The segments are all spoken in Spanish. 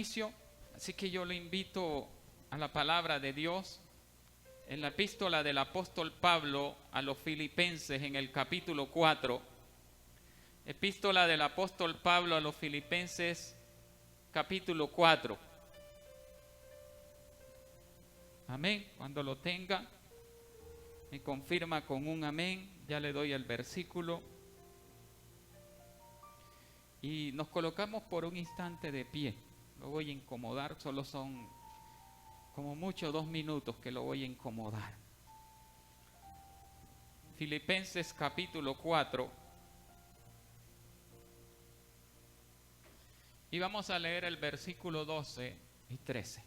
inicio, así que yo le invito a la palabra de Dios en la epístola del apóstol Pablo a los Filipenses en el capítulo 4. Epístola del apóstol Pablo a los Filipenses, capítulo 4. Amén. Cuando lo tenga, me confirma con un amén. Ya le doy el versículo. Y nos colocamos por un instante de pie. Lo voy a incomodar, solo son como mucho 2 minutos que lo voy a incomodar. Filipenses capítulo 4. Y vamos a leer el versículo 12 y 13.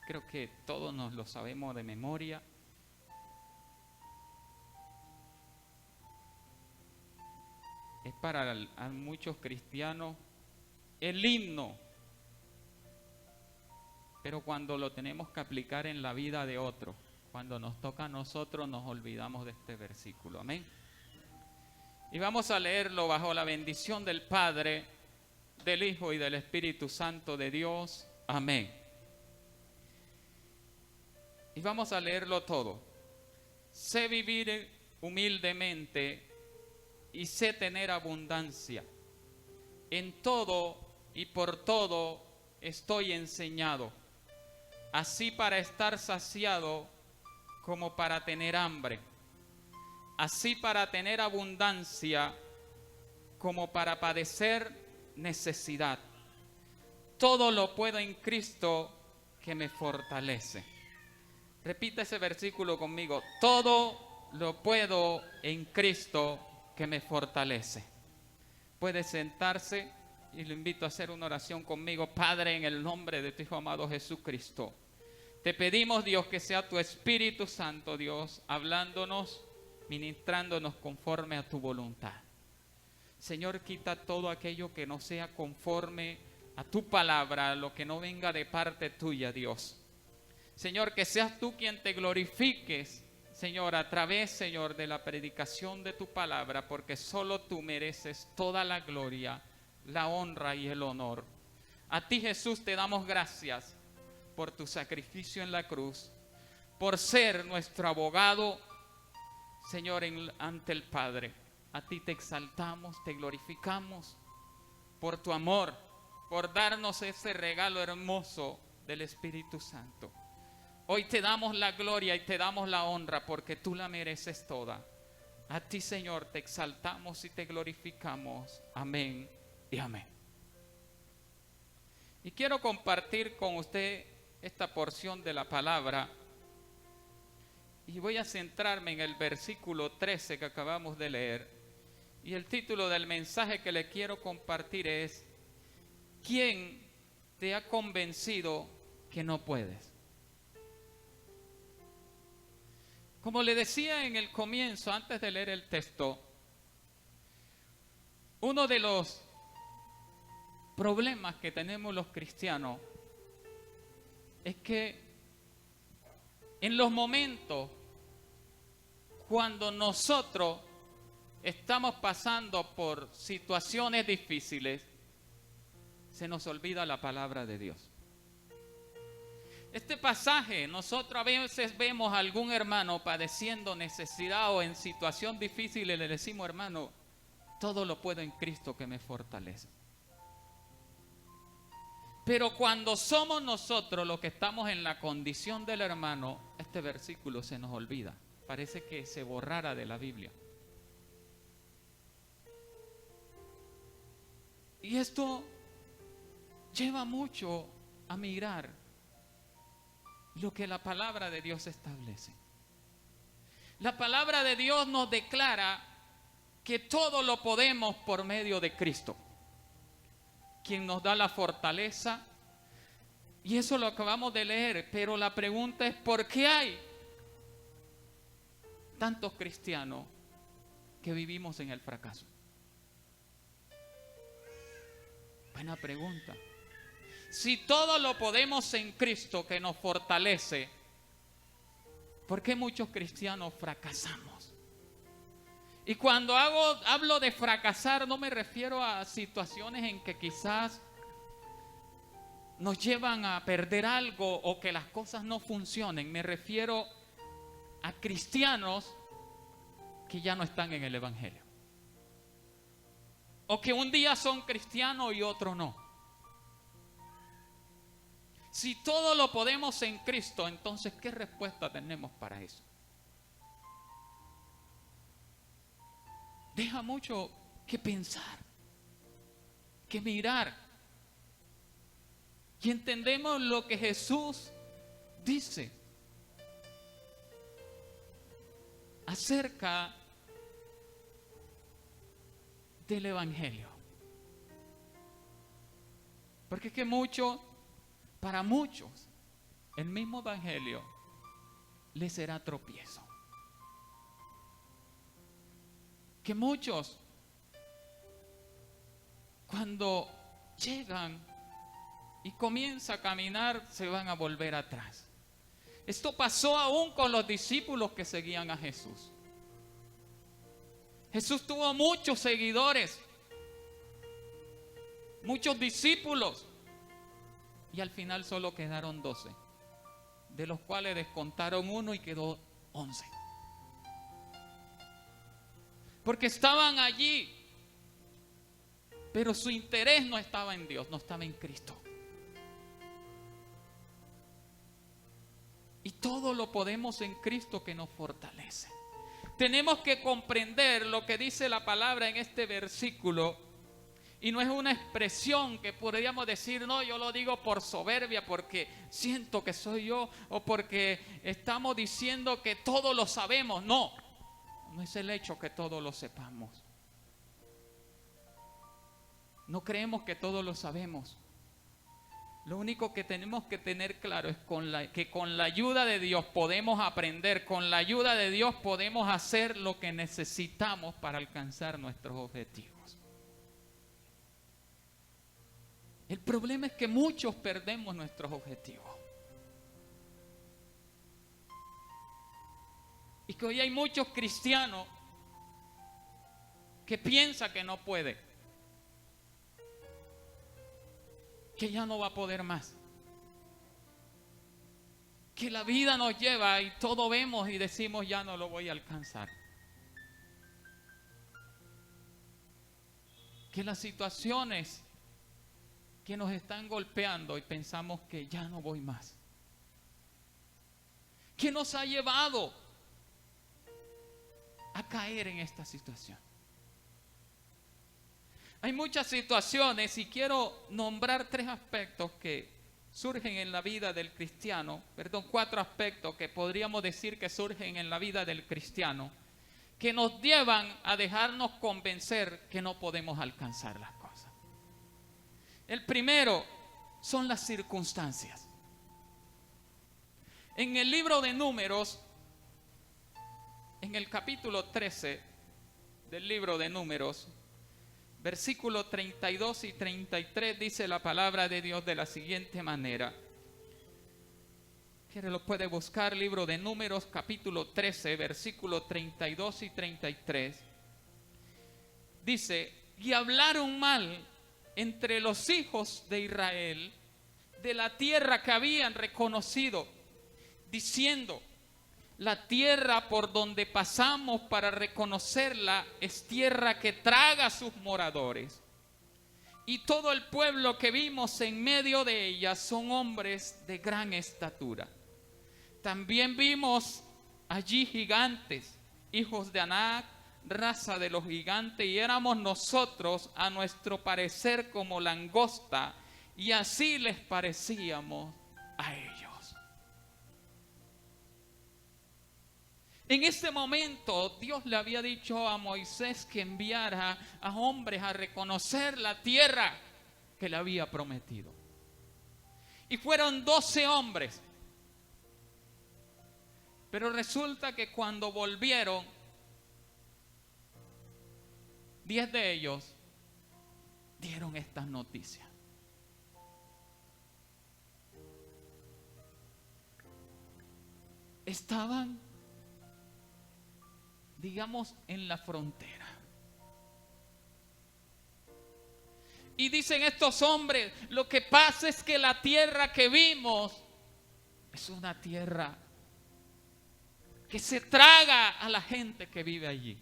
Creo que todos nos lo sabemos de memoria. Es para a muchos cristianos el himno, pero cuando lo tenemos que aplicar en la vida de otro, cuando nos toca a nosotros, nos olvidamos de este versículo. Amén. Y vamos a leerlo bajo la bendición del Padre, del Hijo y del Espíritu Santo de Dios. Amén. Y vamos a leerlo todo. Sé vivir humildemente y sé tener abundancia. En todo y por todo estoy enseñado, así para estar saciado como para tener hambre, así para tener abundancia como para padecer necesidad. Todo lo puedo en Cristo que me fortalece. Repita ese versículo conmigo. Todo lo puedo en Cristo que me fortalece. Puede sentarse y lo invito a hacer una oración conmigo. Padre, en el nombre de tu Hijo amado Jesucristo, te pedimos, Dios, que sea tu Espíritu Santo, Dios, hablándonos, ministrándonos conforme a tu voluntad. Señor, quita todo aquello que no sea conforme a tu palabra, lo que no venga de parte tuya, Dios. Señor, que seas tú quien te glorifiques, Señor, a través, Señor, de la predicación de tu palabra, porque solo tú mereces toda la gloria, la honra y el honor. A ti, Jesús, te damos gracias por tu sacrificio en la cruz, por ser nuestro abogado, Señor, ante el Padre. A ti te exaltamos, te glorificamos por tu amor, por darnos ese regalo hermoso del Espíritu Santo. Hoy te damos la gloria y te damos la honra porque tú la mereces toda. A ti, Señor, te exaltamos y te glorificamos. Amén y amén. Y quiero compartir con usted esta porción de la palabra. Y voy a centrarme en el versículo 13 que acabamos de leer. Y el título del mensaje que le quiero compartir es: ¿quién te ha convencido que no puedes? Como le decía en el comienzo, antes de leer el texto, uno de los problemas que tenemos los cristianos es que en los momentos cuando nosotros estamos pasando por situaciones difíciles, se nos olvida la palabra de Dios. Este pasaje, nosotros a veces vemos a algún hermano padeciendo necesidad o en situación difícil y le decimos: hermano, todo lo puedo en Cristo que me fortalece. Pero cuando somos nosotros los que estamos en la condición del hermano, este versículo se nos olvida. Parece que se borrara de la Biblia. Y esto lleva mucho a mirar lo que la palabra de Dios establece. La palabra de Dios nos declara que todo lo podemos por medio de Cristo, quien nos da la fortaleza. Y eso lo acabamos de leer, pero la pregunta es: ¿por qué hay tantos cristianos que vivimos en el fracaso? Buena pregunta. Si todo lo podemos en Cristo que nos fortalece, ¿por qué muchos cristianos fracasamos? Y cuando hablo de fracasar, no me refiero a situaciones en que quizás nos llevan a perder algo o que las cosas no funcionen. Me refiero a cristianos que ya no están en el Evangelio. O que un día son cristianos y otro no. Si todo lo podemos en Cristo, entonces ¿qué respuesta tenemos para eso? Deja mucho que pensar, que mirar. Y entendemos lo que Jesús dice acerca del Evangelio. Porque es que para muchos, el mismo Evangelio les será tropiezo. Que muchos, cuando llegan y comienza a caminar, se van a volver atrás. Esto pasó aún con los discípulos que seguían a Jesús. Jesús tuvo muchos seguidores, muchos discípulos, y al final solo quedaron 12, de los cuales descontaron uno y quedó 11. Porque estaban allí, pero su interés no estaba en Dios, no estaba en Cristo. Y todo lo podemos en Cristo que nos fortalece. Tenemos que comprender lo que dice la palabra en este versículo. Y no es una expresión que podríamos decir, no, yo lo digo por soberbia, porque siento que soy yo, o porque estamos diciendo que todo lo sabemos. No, no es el hecho que todo lo sepamos. No creemos que todo lo sabemos. Lo único que tenemos que tener claro es que con la ayuda de Dios podemos aprender, con la ayuda de Dios podemos hacer lo que necesitamos para alcanzar nuestros objetivos. El problema es que muchos perdemos nuestros objetivos. Y que hoy hay muchos cristianos que piensan que no puede, que ya no va a poder más, que la vida nos lleva y todo vemos y decimos ya no lo voy a alcanzar, que las situaciones que nos están golpeando y pensamos que ya no voy más, que nos ha llevado a caer en esta situación. Hay muchas situaciones y quiero nombrar 3 aspectos que surgen en la vida del cristiano, 4 aspectos que podríamos decir que surgen en la vida del cristiano, que nos llevan a dejarnos convencer que no podemos alcanzar las cosas. El primero son las circunstancias. En el libro de Números, en el capítulo 13 del libro de Números, versículos 32 y 33 dice la palabra de Dios de la siguiente manera. ¿Quiere lo puede buscar? Libro de Números, capítulo 13, versículos 32 y 33. Dice, y hablaron mal entre los hijos de Israel de la tierra que habían reconocido, diciendo, la tierra por donde pasamos para reconocerla es tierra que traga a sus moradores. Y todo el pueblo que vimos en medio de ella son hombres de gran estatura. También vimos allí gigantes, hijos de Anac, raza de los gigantes, y éramos nosotros a nuestro parecer como langosta, y así les parecíamos a ellos. En ese momento Dios le había dicho a Moisés que enviara a hombres a reconocer la tierra que le había prometido. Y fueron 12 hombres. Pero resulta que cuando volvieron, 10 de ellos dieron estas noticias. Estaban, digamos, en la frontera. Y dicen estos hombres, lo que pasa es que la tierra que vimos es una tierra que se traga a la gente que vive allí.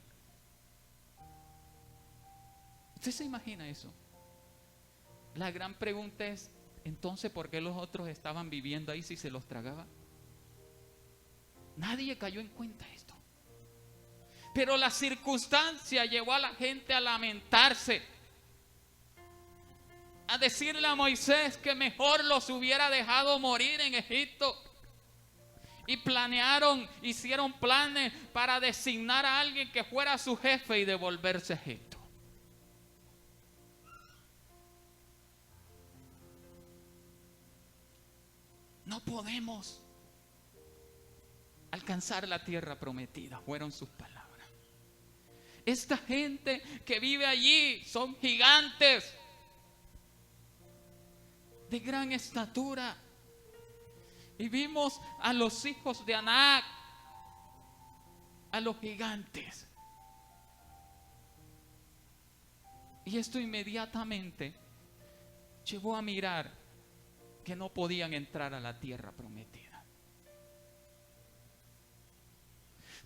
¿Usted se imagina eso? La gran pregunta es, entonces, ¿por qué los otros estaban viviendo ahí si se los tragaba? Nadie cayó en cuenta esto. Pero la circunstancia llevó a la gente a lamentarse, a decirle a Moisés que mejor los hubiera dejado morir en Egipto. Y hicieron planes para designar a alguien que fuera su jefe y devolverse a Egipto. No podemos alcanzar la tierra prometida, fueron sus palabras. Esta gente que vive allí son gigantes de gran estatura. Y vimos a los hijos de Anac, a los gigantes. Y esto inmediatamente llevó a mirar que no podían entrar a la tierra prometida.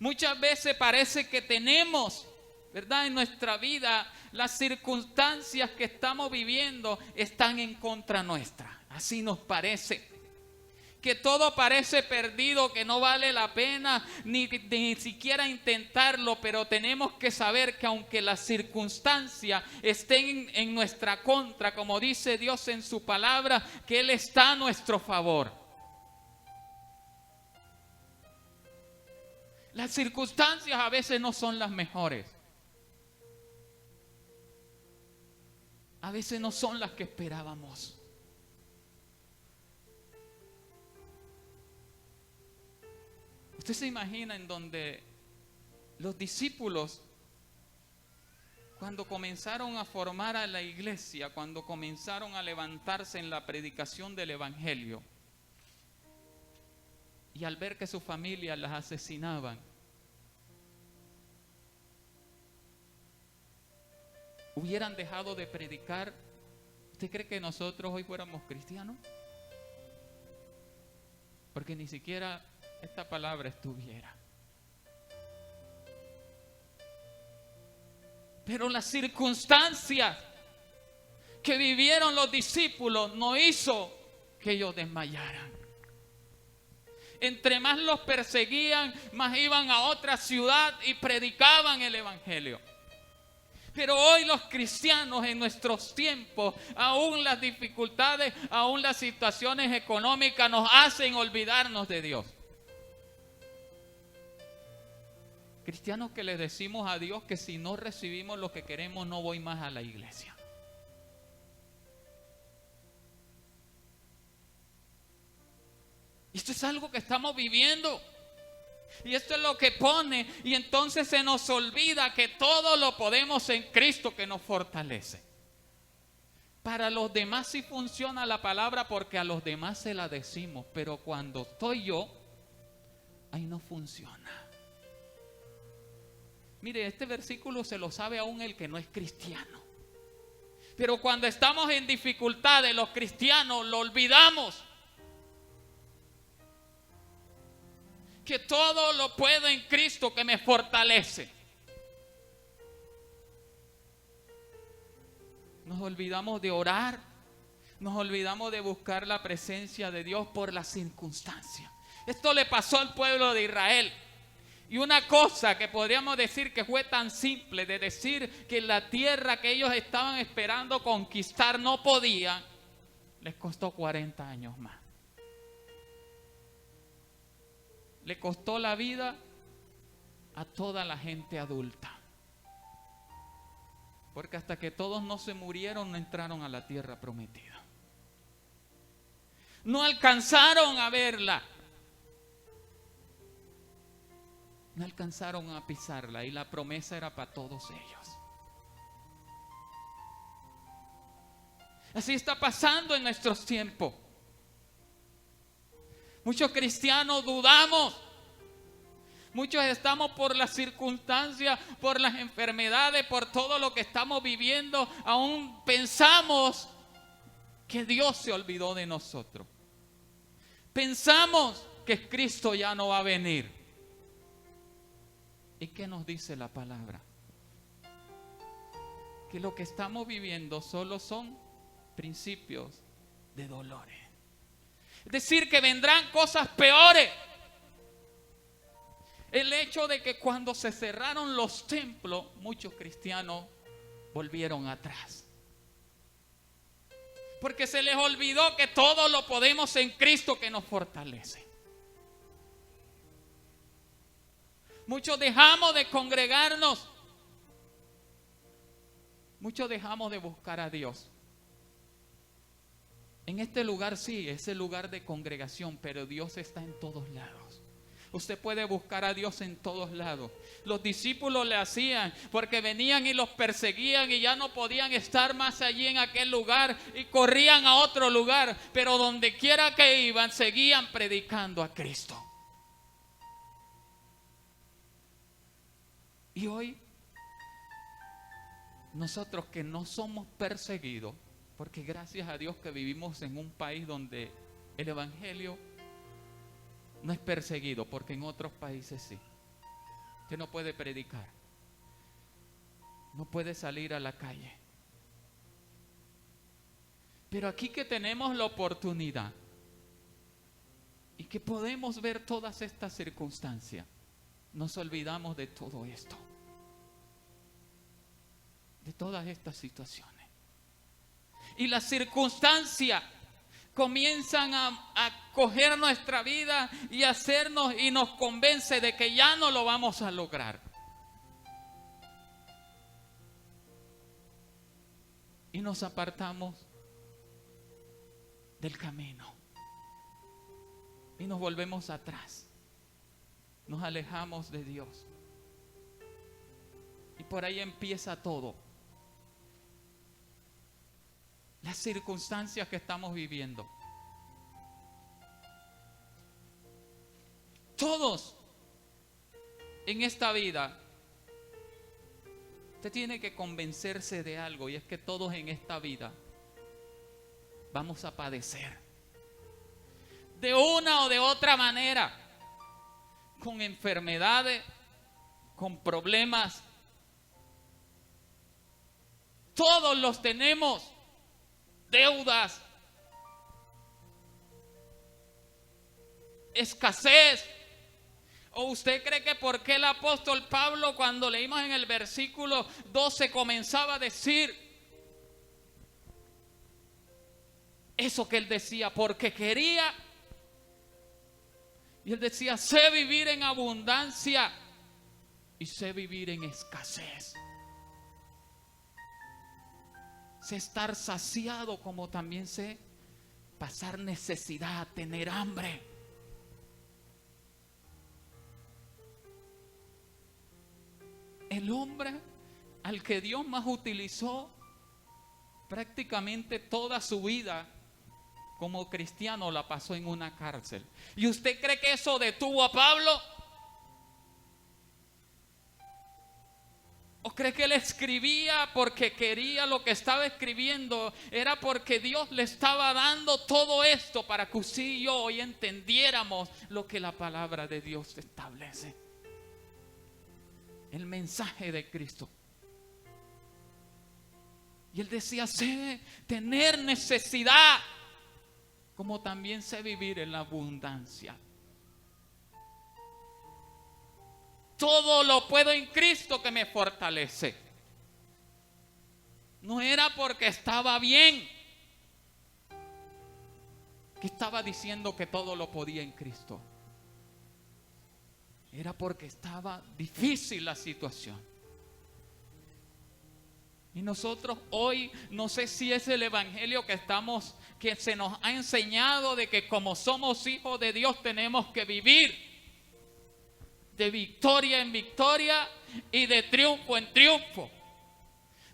Muchas veces parece que tenemos, ¿verdad?, en nuestra vida, las circunstancias que estamos viviendo están en contra nuestra. Así nos parece. Que todo parece perdido, que no vale la pena ni siquiera intentarlo, pero tenemos que saber que aunque las circunstancias estén en nuestra contra, como dice Dios en su palabra, que Él está a nuestro favor. Las circunstancias a veces no son las mejores. A veces no son las que esperábamos. Usted se imagina en donde los discípulos, cuando comenzaron a formar a la iglesia, cuando comenzaron a levantarse en la predicación del evangelio, y al ver que sus familias las asesinaban, hubieran dejado de predicar, ¿usted cree que nosotros hoy fuéramos cristianos? Porque ni siquiera esta palabra estuviera. Pero las circunstancias que vivieron los discípulos no hizo que ellos desmayaran. Entre más los perseguían, más iban a otra ciudad y predicaban el evangelio. Pero hoy los cristianos en nuestros tiempos, aún las dificultades, aún las situaciones económicas nos hacen olvidarnos de Dios. Cristianos que le decimos a Dios que si no recibimos lo que queremos no voy más a la iglesia. Esto es algo que estamos viviendo. Y esto es lo que pone. Y entonces se nos olvida que todo lo podemos en Cristo que nos fortalece. Para los demás sí funciona la palabra porque a los demás se la decimos. Pero cuando estoy yo, ahí no funciona. Mire, este versículo se lo sabe aún el que no es cristiano. Pero cuando estamos en dificultades, los cristianos lo olvidamos. Que todo lo puedo en Cristo que me fortalece. Nos olvidamos de orar. Nos olvidamos de buscar la presencia de Dios por las circunstancias. Esto le pasó al pueblo de Israel. Y una cosa que podríamos decir que fue tan simple de decir que la tierra que ellos estaban esperando conquistar no podían, les costó 40 años más. Le costó la vida a toda la gente adulta. Porque hasta que todos no se murieron, no entraron a la tierra prometida. No alcanzaron a verla. No alcanzaron a pisarla y la promesa era para todos ellos. Así está pasando en nuestros tiempos. Muchos cristianos dudamos. Muchos estamos por las circunstancias, por las enfermedades, por todo lo que estamos viviendo. Aún pensamos que Dios se olvidó de nosotros. Pensamos que Cristo ya no va a venir. ¿Y qué nos dice la palabra? Que lo que estamos viviendo solo son principios de dolores. Es decir, que vendrán cosas peores. El hecho de que cuando se cerraron los templos, muchos cristianos volvieron atrás. Porque se les olvidó que todo lo podemos en Cristo que nos fortalece. Muchos dejamos de congregarnos. Muchos dejamos de buscar a Dios. En este lugar sí, es el lugar de congregación, pero Dios está en todos lados. Usted puede buscar a Dios en todos lados. Los discípulos le hacían porque venían y los perseguían y ya no podían estar más allí en aquel lugar y corrían a otro lugar. Pero donde quiera que iban, seguían predicando a Cristo. Y hoy, nosotros que no somos perseguidos, porque gracias a Dios que vivimos en un país donde el evangelio no es perseguido, porque en otros países sí. Usted no puede predicar, no puede salir a la calle. Pero aquí que tenemos la oportunidad y que podemos ver todas estas circunstancias, nos olvidamos de todo esto, de todas estas situaciones. Y las circunstancias comienzan a coger nuestra vida y hacernos y nos convence de que ya no lo vamos a lograr. Y nos apartamos del camino. Y nos volvemos atrás. Nos alejamos de Dios. Y por ahí empieza todo. Las circunstancias que estamos viviendo. Todos en esta vida, usted tiene que convencerse de algo, y es que todos en esta vida vamos a padecer de una o de otra manera, con enfermedades, con problemas. Todos los tenemos. Deudas, escasez. ¿O usted cree que por qué el apóstol Pablo, cuando leímos en el versículo 12, comenzaba a decir eso que él decía? Porque quería, y él decía, sé vivir en abundancia y sé vivir en escasez. Sé estar saciado, como también sé pasar necesidad, tener hambre. El hombre al que Dios más utilizó prácticamente toda su vida como cristiano la pasó en una cárcel. ¿Y usted cree que eso detuvo a Pablo? ¿O cree que él escribía porque quería lo que estaba escribiendo? Era porque Dios le estaba dando todo esto para que usted y yo hoy entendiéramos lo que la palabra de Dios establece. El mensaje de Cristo. Y él decía, sé tener necesidad, como también sé vivir en la abundancia. Todo lo puedo en Cristo que me fortalece. No era porque estaba bien que estaba diciendo que todo lo podía en Cristo. Era porque estaba difícil la situación. Y nosotros hoy, no sé si es el evangelio que se nos ha enseñado de que como somos hijos de Dios tenemos que vivir de victoria en victoria y de triunfo en triunfo.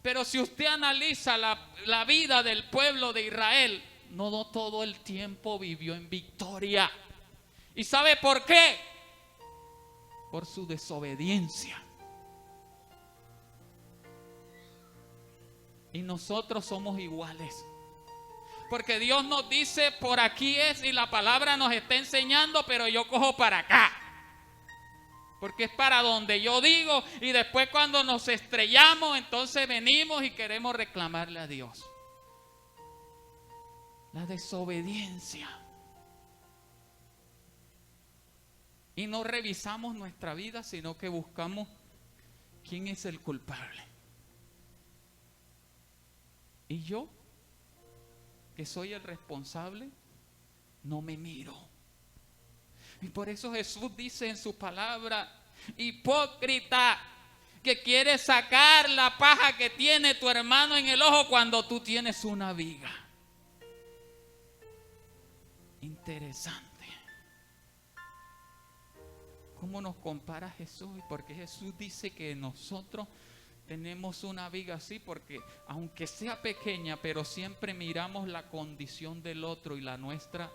Pero si usted analiza la vida del pueblo de Israel, no todo el tiempo vivió en victoria. ¿Y sabe por qué? por su desobediencia. Y nosotros somos iguales. Porque Dios nos dice, por aquí es, y la palabra nos está enseñando, pero yo cojo para acá. Porque es para donde yo digo, y después cuando nos estrellamos, entonces venimos y queremos reclamarle a Dios. La desobediencia. Y no revisamos nuestra vida, sino que buscamos quién es el culpable. Y yo, que soy el responsable, no me miro. Y por eso Jesús dice en su palabra, hipócrita, que quiere sacar la paja que tiene tu hermano en el ojo cuando tú tienes una viga. Interesante. ¿Cómo nos compara Jesús? Porque Jesús dice que nosotros tenemos una viga así, porque aunque sea pequeña, pero siempre miramos la condición del otro y la nuestra,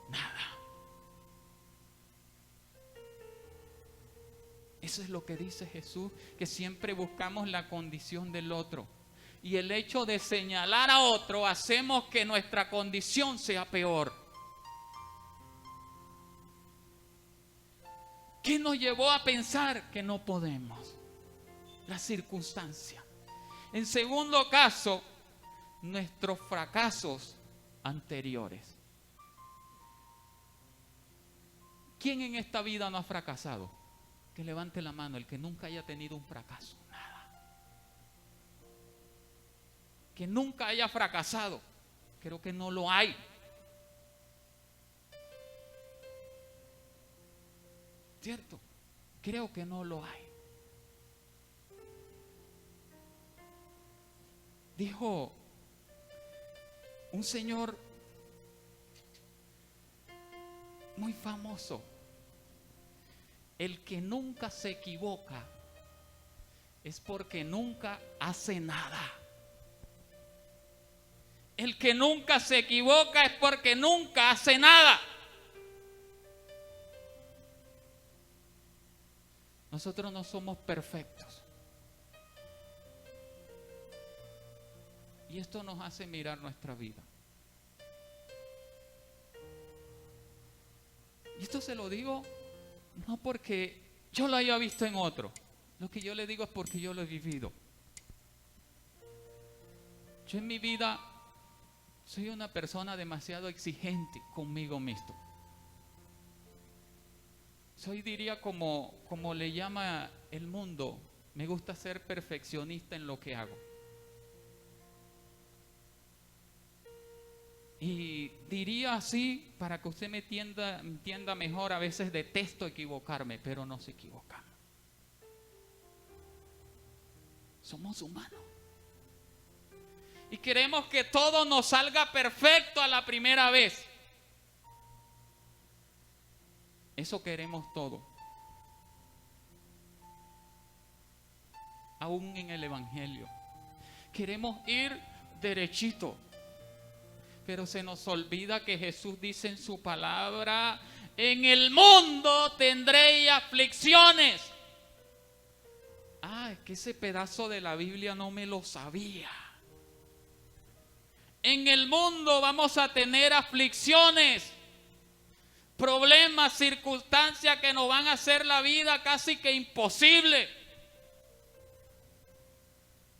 nada. Eso es lo que dice Jesús, que siempre buscamos la condición del otro. Y el hecho de señalar a otro, hacemos que nuestra condición sea peor. ¿Qué nos llevó a pensar que no podemos? La circunstancia. En segundo caso, nuestros fracasos anteriores. ¿Quién en esta vida no ha fracasado? Que levante la mano el que nunca haya tenido un fracaso. Nada. Que nunca haya fracasado. Creo que no lo hay. ¿Cierto? Creo que no lo hay. Dijo un señor muy famoso: el que nunca se equivoca es porque nunca hace nada. El que nunca se equivoca es porque nunca hace nada. Nosotros no somos perfectos. Y esto nos hace mirar nuestra vida. Y esto se lo digo no porque yo lo haya visto en otro. Lo que yo le digo es porque yo lo he vivido. Yo en mi vida soy una persona demasiado exigente conmigo mismo. Soy, diría, como le llama el mundo, me gusta ser perfeccionista en lo que hago. Y diría así, para que usted me entienda mejor, a veces detesto equivocarme, pero no se equivoca. Somos humanos. Y queremos que todo nos salga perfecto a la primera vez. Eso queremos todo. Aún en el Evangelio. Queremos ir derechito. Pero se nos olvida que Jesús dice en su palabra: en el mundo tendréis aflicciones. Es que ese pedazo de la Biblia no me lo sabía. En el mundo vamos a tener aflicciones, problemas, circunstancias que nos van a hacer la vida casi que imposible.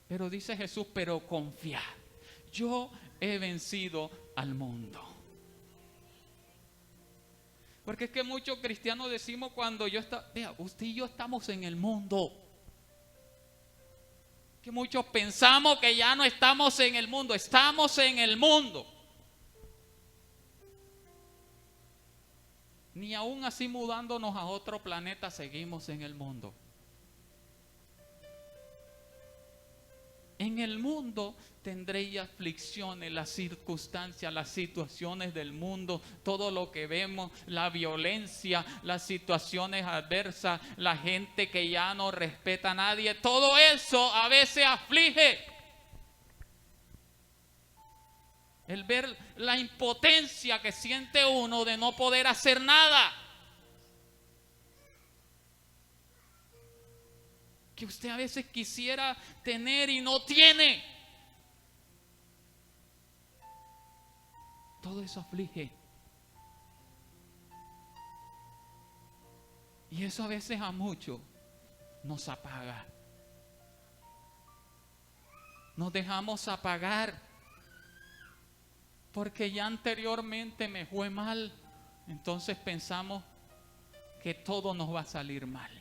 Pero dice Jesús, pero confiad, yo he vencido al mundo. Porque es que muchos cristianos decimos cuando usted y yo estamos en el mundo. Que muchos pensamos que ya no estamos en el mundo, estamos en el mundo. Ni aún así mudándonos a otro planeta seguimos en el mundo. En el mundo tendréis aflicciones, las circunstancias, las situaciones del mundo, todo lo que vemos, la violencia, las situaciones adversas, la gente que ya no respeta a nadie, todo eso a veces aflige. El ver la impotencia que siente uno de no poder hacer nada. que usted a veces quisiera tener y no tiene. Todo eso aflige. Y eso a veces a muchos nos apaga. Nos dejamos apagar porque ya anteriormente me fue mal. Entonces pensamos que todo nos va a salir mal.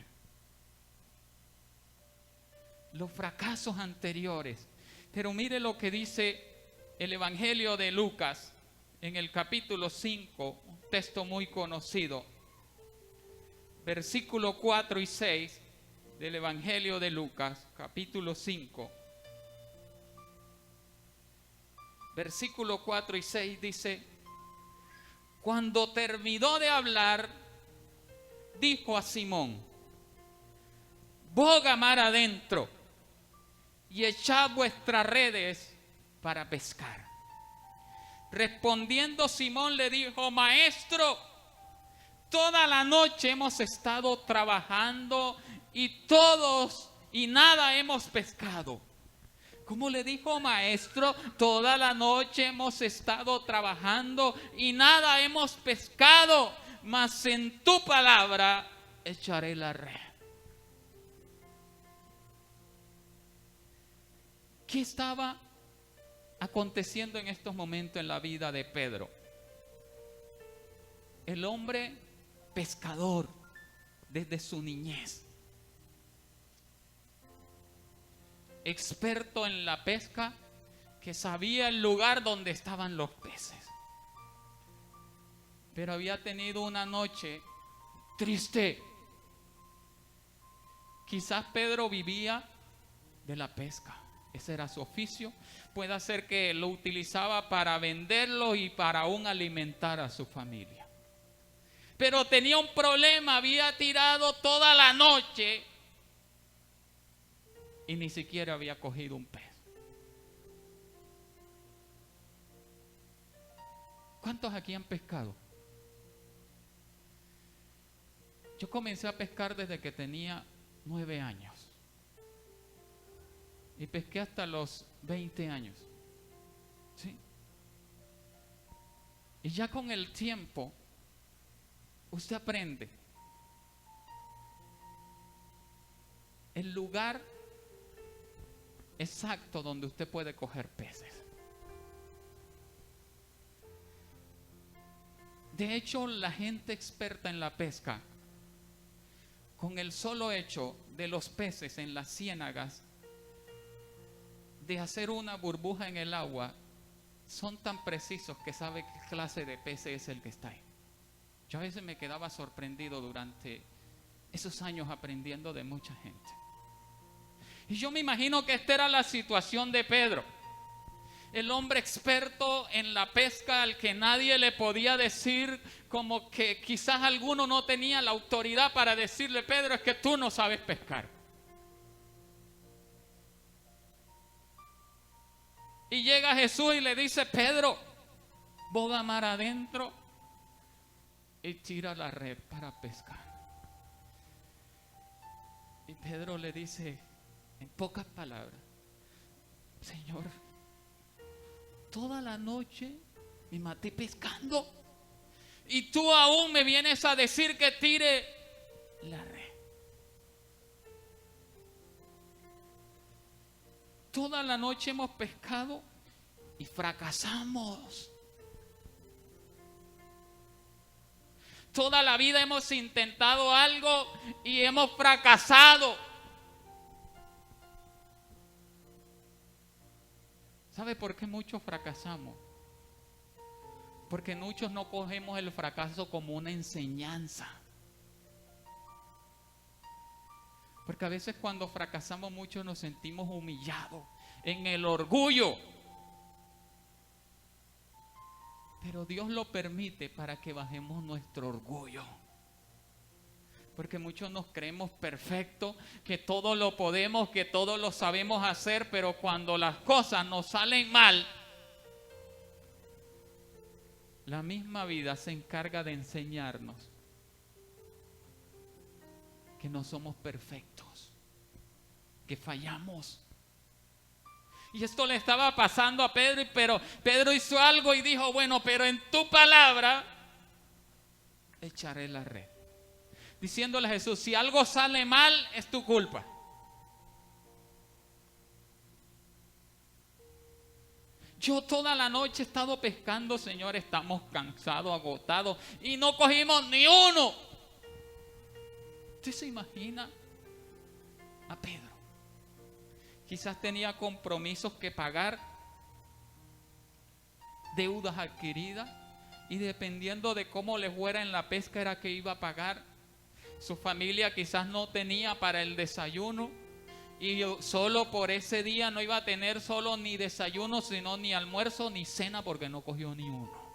Los fracasos anteriores. Pero mire lo que dice el Evangelio de Lucas en el capítulo 5, un texto muy conocido. Versículo 4 y 6 del Evangelio de Lucas, capítulo 5. Versículo 4 y 6 dice: cuando terminó de hablar, dijo a Simón: boga mar adentro y echad vuestras redes para pescar. Respondiendo Simón le dijo: maestro, toda la noche hemos estado trabajando y nada hemos pescado. ¿Cómo le dijo? Maestro, toda la noche hemos estado trabajando y nada hemos pescado, mas en tu palabra echaré la red. ¿Qué estaba aconteciendo en estos momentos en la vida de Pedro? El hombre pescador desde su niñez, experto en la pesca, que sabía el lugar donde estaban los peces, pero había tenido una noche triste. Quizás Pedro vivía de la pesca, ese era su oficio. Puede ser que lo utilizaba para venderlo y para aún alimentar a su familia. Pero tenía un problema, había tirado toda la noche y ni siquiera había cogido un pez. ¿Cuántos aquí han pescado? Yo comencé a pescar desde que tenía 9 años. Y pesqué hasta los 20 años. ¿Sí? Y ya con el tiempo, usted aprende el lugar exacto donde usted puede coger peces. De hecho, la gente experta en la pesca, con el solo hecho de los peces en las ciénagas, de hacer una burbuja en el agua, son tan precisos que sabe qué clase de pez es el que está ahí. Yo a veces me quedaba sorprendido durante esos años aprendiendo de mucha gente. Y yo me imagino que esta era la situación de Pedro, el hombre experto en la pesca, al que nadie le podía decir, como que quizás alguno no tenía la autoridad para decirle: Pedro, es que tú no sabes pescar. Y llega Jesús y le dice: Pedro, boga mar adentro y tira la red para pescar. Y Pedro le dice en pocas palabras: Señor, toda la noche me maté pescando y tú aún me vienes a decir que tire la red. Toda la noche hemos pescado y fracasamos. Toda la vida hemos intentado algo y hemos fracasado. ¿Sabe por qué muchos fracasamos? Porque muchos no cogemos el fracaso como una enseñanza. Porque a veces cuando fracasamos mucho nos sentimos humillados en el orgullo. Pero Dios lo permite para que bajemos nuestro orgullo. Porque muchos nos creemos perfectos, que todo lo podemos, que todo lo sabemos hacer, pero cuando las cosas nos salen mal, la misma vida se encarga de enseñarnos que no somos perfectos. que fallamos. Y esto le estaba pasando a Pedro, pero Pedro hizo algo y dijo, bueno, pero en tu palabra echaré la red. Diciéndole a Jesús, si algo sale mal, es tu culpa. Yo toda la noche he estado pescando, Señor, estamos cansados, agotados y no cogimos ni uno. ¿Usted se imagina a Pedro? Quizás tenía compromisos que pagar, deudas adquiridas, y dependiendo de cómo le fuera en la pesca era que iba a pagar. Su familia quizás no tenía para el desayuno y solo por ese día no iba a tener solo ni desayuno, sino ni almuerzo ni cena, porque no cogió ni uno.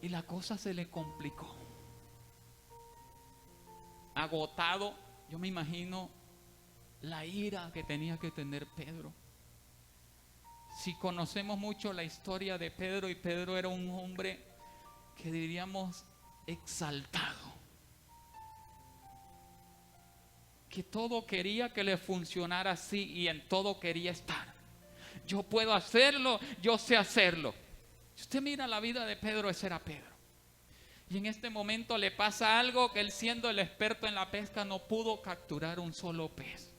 Y la cosa se le complicó. Agotado, yo me imagino la ira que tenía que tener Pedro. Si conocemos mucho la historia de Pedro, y Pedro era un hombre que diríamos exaltado, que todo quería que le funcionara así y en todo quería estar. Yo puedo hacerlo, yo sé hacerlo. Si usted mira la vida de Pedro, ese era Pedro. Y en este momento le pasa algo, que él, siendo el experto en la pesca, no pudo capturar un solo pez.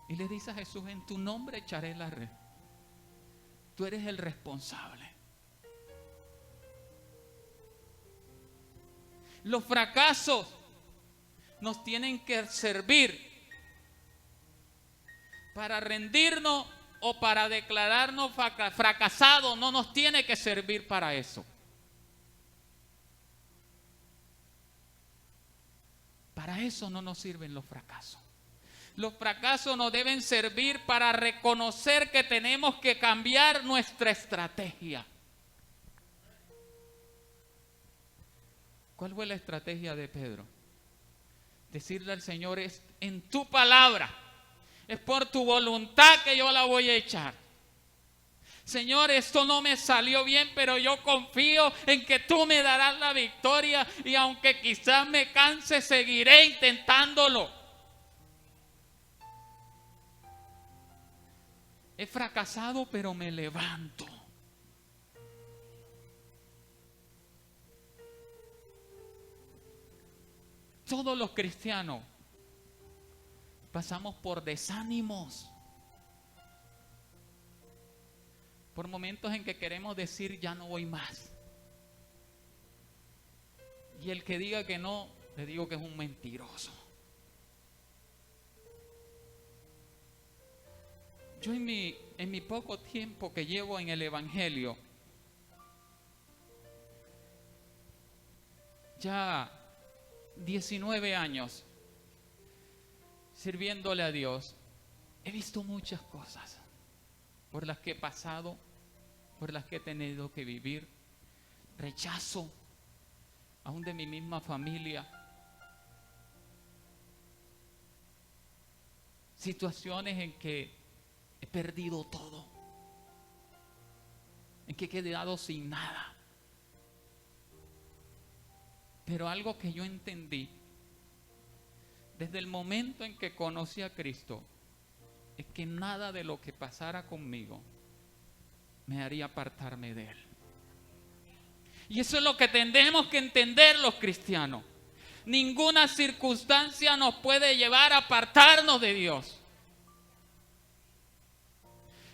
Y le dice a Jesús, en tu nombre echaré la red. Tú eres el responsable. Los fracasos nos tienen que servir para rendirnos o para declararnos fracasados. No nos tiene que servir para eso. Para eso no nos sirven los fracasos. Los fracasos nos deben servir para reconocer que tenemos que cambiar nuestra estrategia. ¿Cuál fue la estrategia de Pedro? Decirle al Señor, es en tu palabra, es por tu voluntad que yo la voy a echar. Señor, esto no me salió bien, pero yo confío en que tú me darás la victoria, y aunque quizás me canse, seguiré intentándolo. He fracasado, pero me levanto. Todos los cristianos pasamos por desánimos, por momentos en que queremos decir ya no voy más. Y el que diga que no, le digo que es un mentiroso. Yo en mi poco tiempo que llevo en el Evangelio, ya 19 años sirviéndole a Dios, he visto muchas cosas por las que he pasado, por las que he tenido que vivir. Rechazo, aún de mi misma familia. Situaciones en que he perdido todo, en que he quedado sin nada. Pero algo que yo entendí desde el momento en que conocí a Cristo es que nada de lo que pasara conmigo me haría apartarme de Él. Y eso es lo que tenemos que entender los cristianos. Ninguna circunstancia nos puede llevar a apartarnos de Dios.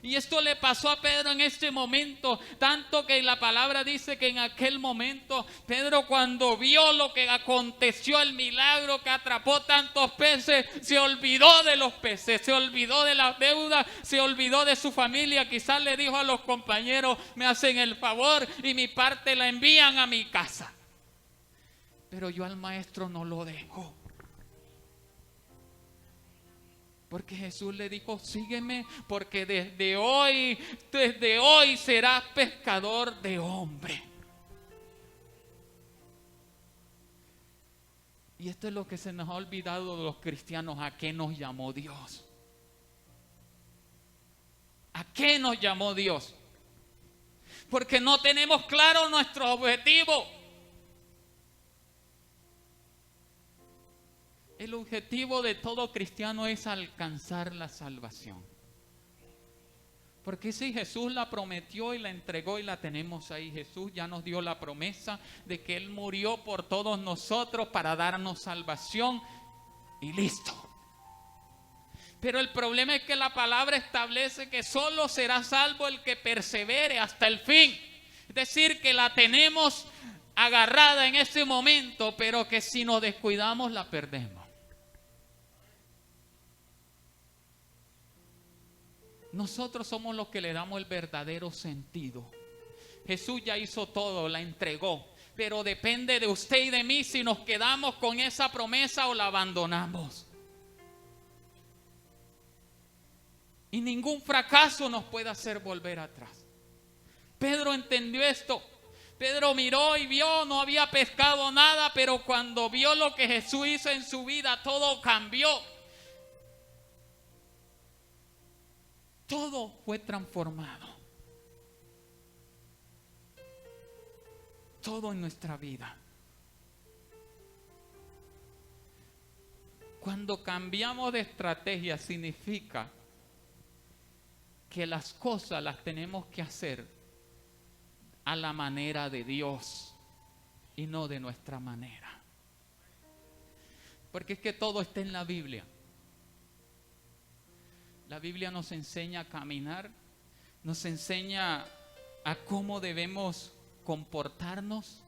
Y esto le pasó a Pedro en este momento, tanto que la palabra dice que en aquel momento Pedro, cuando vio lo que aconteció, el milagro que atrapó tantos peces, se olvidó de los peces, se olvidó de las deudas, se olvidó de su familia. Quizás le dijo a los compañeros, me hacen el favor y mi parte la envían a mi casa. Pero yo al maestro no lo dejo. Porque Jesús le dijo, sígueme, porque desde hoy serás pescador de hombres. Y esto es lo que se nos ha olvidado de los cristianos. ¿A qué nos llamó Dios? ¿A qué nos llamó Dios? Porque no tenemos claro nuestro objetivo. El objetivo de todo cristiano es alcanzar la salvación. Porque si Jesús la prometió y la entregó y la tenemos ahí, Jesús ya nos dio la promesa de que Él murió por todos nosotros para darnos salvación y listo. Pero el problema es que la palabra establece que solo será salvo el que persevere hasta el fin. Es decir, que la tenemos agarrada en este momento, pero que si nos descuidamos la perdemos. Nosotros somos los que le damos el verdadero sentido. Jesús ya hizo todo, la entregó, pero depende de usted y de mí si nos quedamos con esa promesa o la abandonamos. Y ningún fracaso nos puede hacer volver atrás. Pedro entendió esto. Pedro miró y vio, no había pescado nada, pero cuando vio lo que Jesús hizo en su vida, todo cambió. Todo fue transformado. Todo en nuestra vida. Cuando cambiamos de estrategia significa que las cosas las tenemos que hacer a la manera de Dios y no de nuestra manera. Porque es que todo está en la Biblia. La Biblia nos enseña a caminar, nos enseña a cómo debemos comportarnos,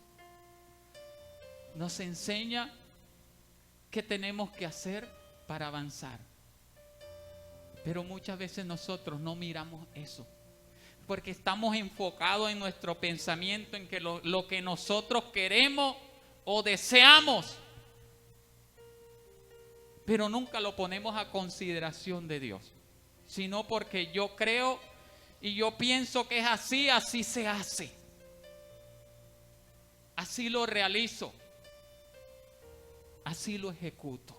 nos enseña qué tenemos que hacer para avanzar. Pero muchas veces nosotros no miramos eso, porque estamos enfocados en nuestro pensamiento, en que lo que nosotros queremos o deseamos, pero nunca lo ponemos a consideración de Dios. Sino porque yo creo y yo pienso que es así, así se hace. Así lo realizo. Así lo ejecuto.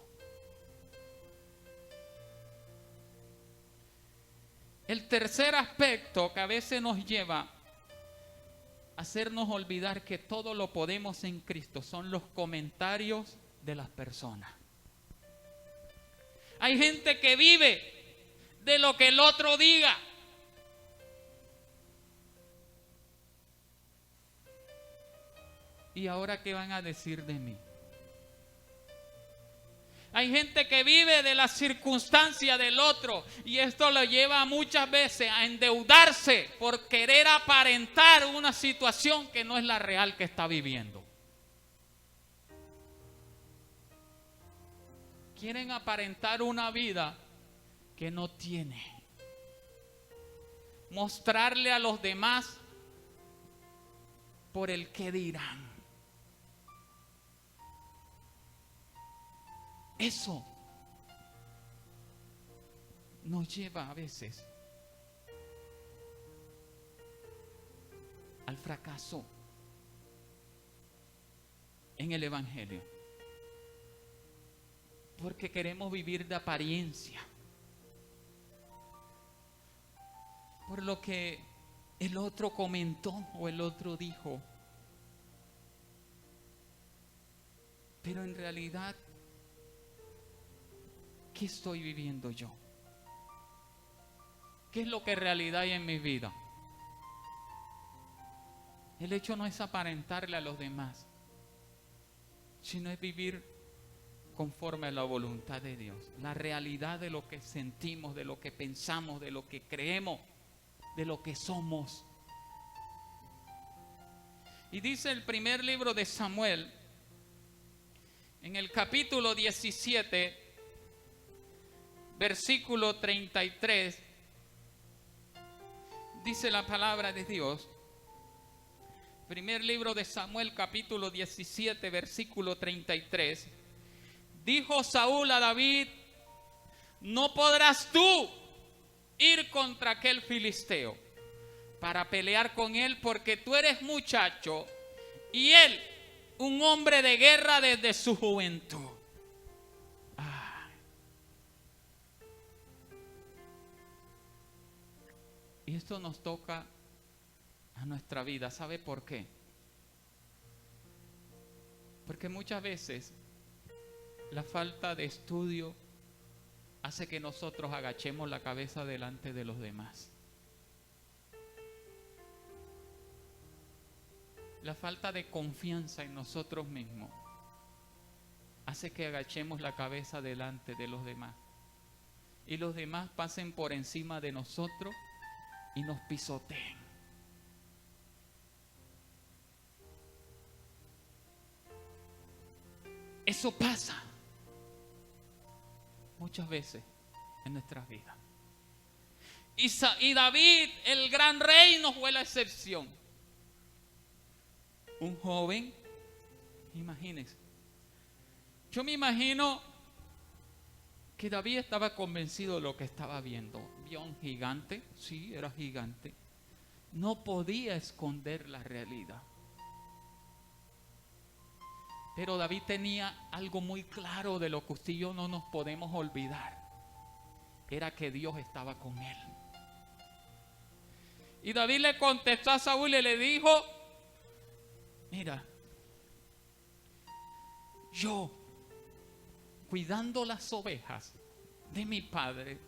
El tercer aspecto que a veces nos lleva a hacernos olvidar que todo lo podemos en Cristo son los comentarios de las personas. Hay gente que vive de lo que el otro diga. ¿Y ahora qué van a decir de mí? Hay gente que vive de la circunstancia del otro y esto lo lleva muchas veces a endeudarse por querer aparentar una situación que no es la real que está viviendo. Quieren aparentar una vida que no tiene. Mostrarle a los demás por el que dirán. Eso nos lleva a veces al fracaso en el Evangelio. Porque queremos vivir de apariencia. Por lo que el otro comentó o el otro dijo. Pero en realidad, ¿qué estoy viviendo yo? ¿Qué es lo que en realidad hay en mi vida? El hecho no es aparentarle a los demás, sino es vivir conforme a la voluntad de Dios. La realidad de lo que sentimos, de lo que pensamos, de lo que creemos, de lo que somos. Y dice el primer libro de Samuel, en el capítulo 17, versículo 33, dice la palabra de Dios. Primer libro de Samuel, capítulo 17, versículo 33. Dijo Saúl a David: no podrás tú ir contra aquel filisteo para pelear con él, porque tú eres muchacho y él un hombre de guerra desde su juventud. Y esto nos toca a nuestra vida. ¿Sabe por qué? Porque muchas veces La falta de estudio hace que nosotros agachemos la cabeza delante de los demás. La falta de confianza en nosotros mismos hace que agachemos la cabeza delante de los demás. Y los demás pasen por encima de nosotros y nos pisoteen. Eso pasa muchas veces en nuestras vidas. Y David, el gran rey, no fue la excepción. Un joven, imagínense. Yo me imagino que David estaba convencido de lo que estaba viendo. Vio un gigante, sí, era gigante. No podía esconder la realidad. Pero David tenía algo muy claro de lo que usted y yo no nos podemos olvidar. Era que Dios estaba con él. Y David le contestó a Saúl y le dijo: mira, yo cuidando las ovejas de mi padre,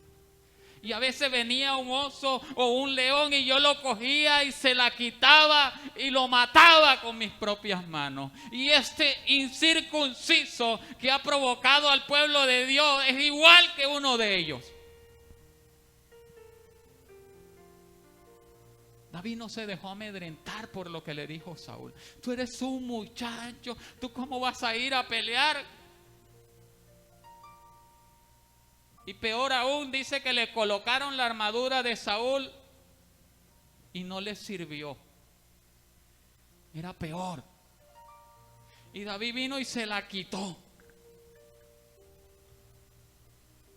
y a veces venía un oso o un león y yo lo cogía y se la quitaba y lo mataba con mis propias manos. Y este incircunciso que ha provocado al pueblo de Dios es igual que uno de ellos. David no se dejó amedrentar por lo que le dijo Saúl. Tú eres un muchacho, ¿tú cómo vas a ir a pelear? Y peor aún, dice que le colocaron la armadura de Saúl y no le sirvió. Era peor. Y David vino y se la quitó.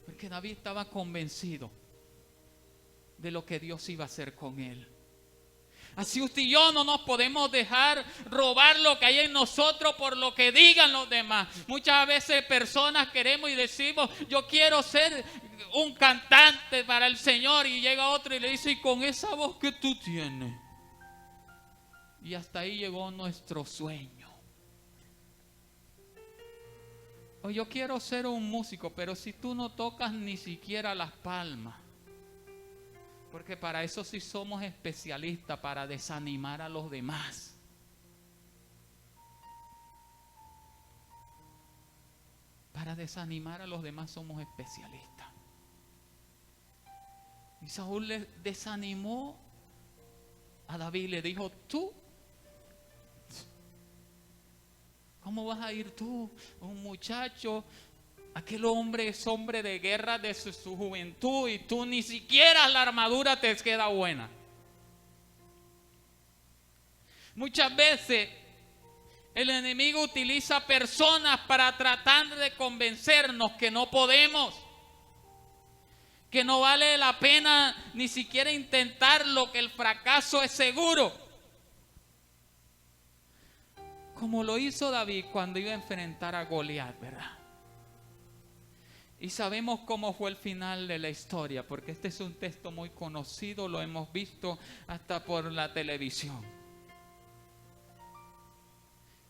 Porque David estaba convencido de lo que Dios iba a hacer con él. Así usted y yo no nos podemos dejar robar lo que hay en nosotros por lo que digan los demás. Muchas veces personas queremos y decimos: yo quiero ser un cantante para el Señor, y llega otro y le dice: y con esa voz que tú tienes. Y hasta ahí llegó nuestro sueño. O yo quiero ser un músico, pero si tú no tocas ni siquiera las palmas. Porque para eso sí somos especialistas, para desanimar a los demás. Para desanimar a los demás somos especialistas. Y Saúl le desanimó a David, le dijo: tú, ¿cómo vas a ir tú, un muchacho? Aquel hombre es hombre de guerra desde su juventud y tú ni siquiera la armadura te queda buena. Muchas veces el enemigo utiliza personas para tratar de convencernos que no podemos, que no vale la pena ni siquiera intentarlo, que el fracaso es seguro. Como lo hizo David cuando iba a enfrentar a Goliat, ¿verdad? Y sabemos cómo fue el final de la historia, porque este es un texto muy conocido, lo hemos visto hasta por la televisión.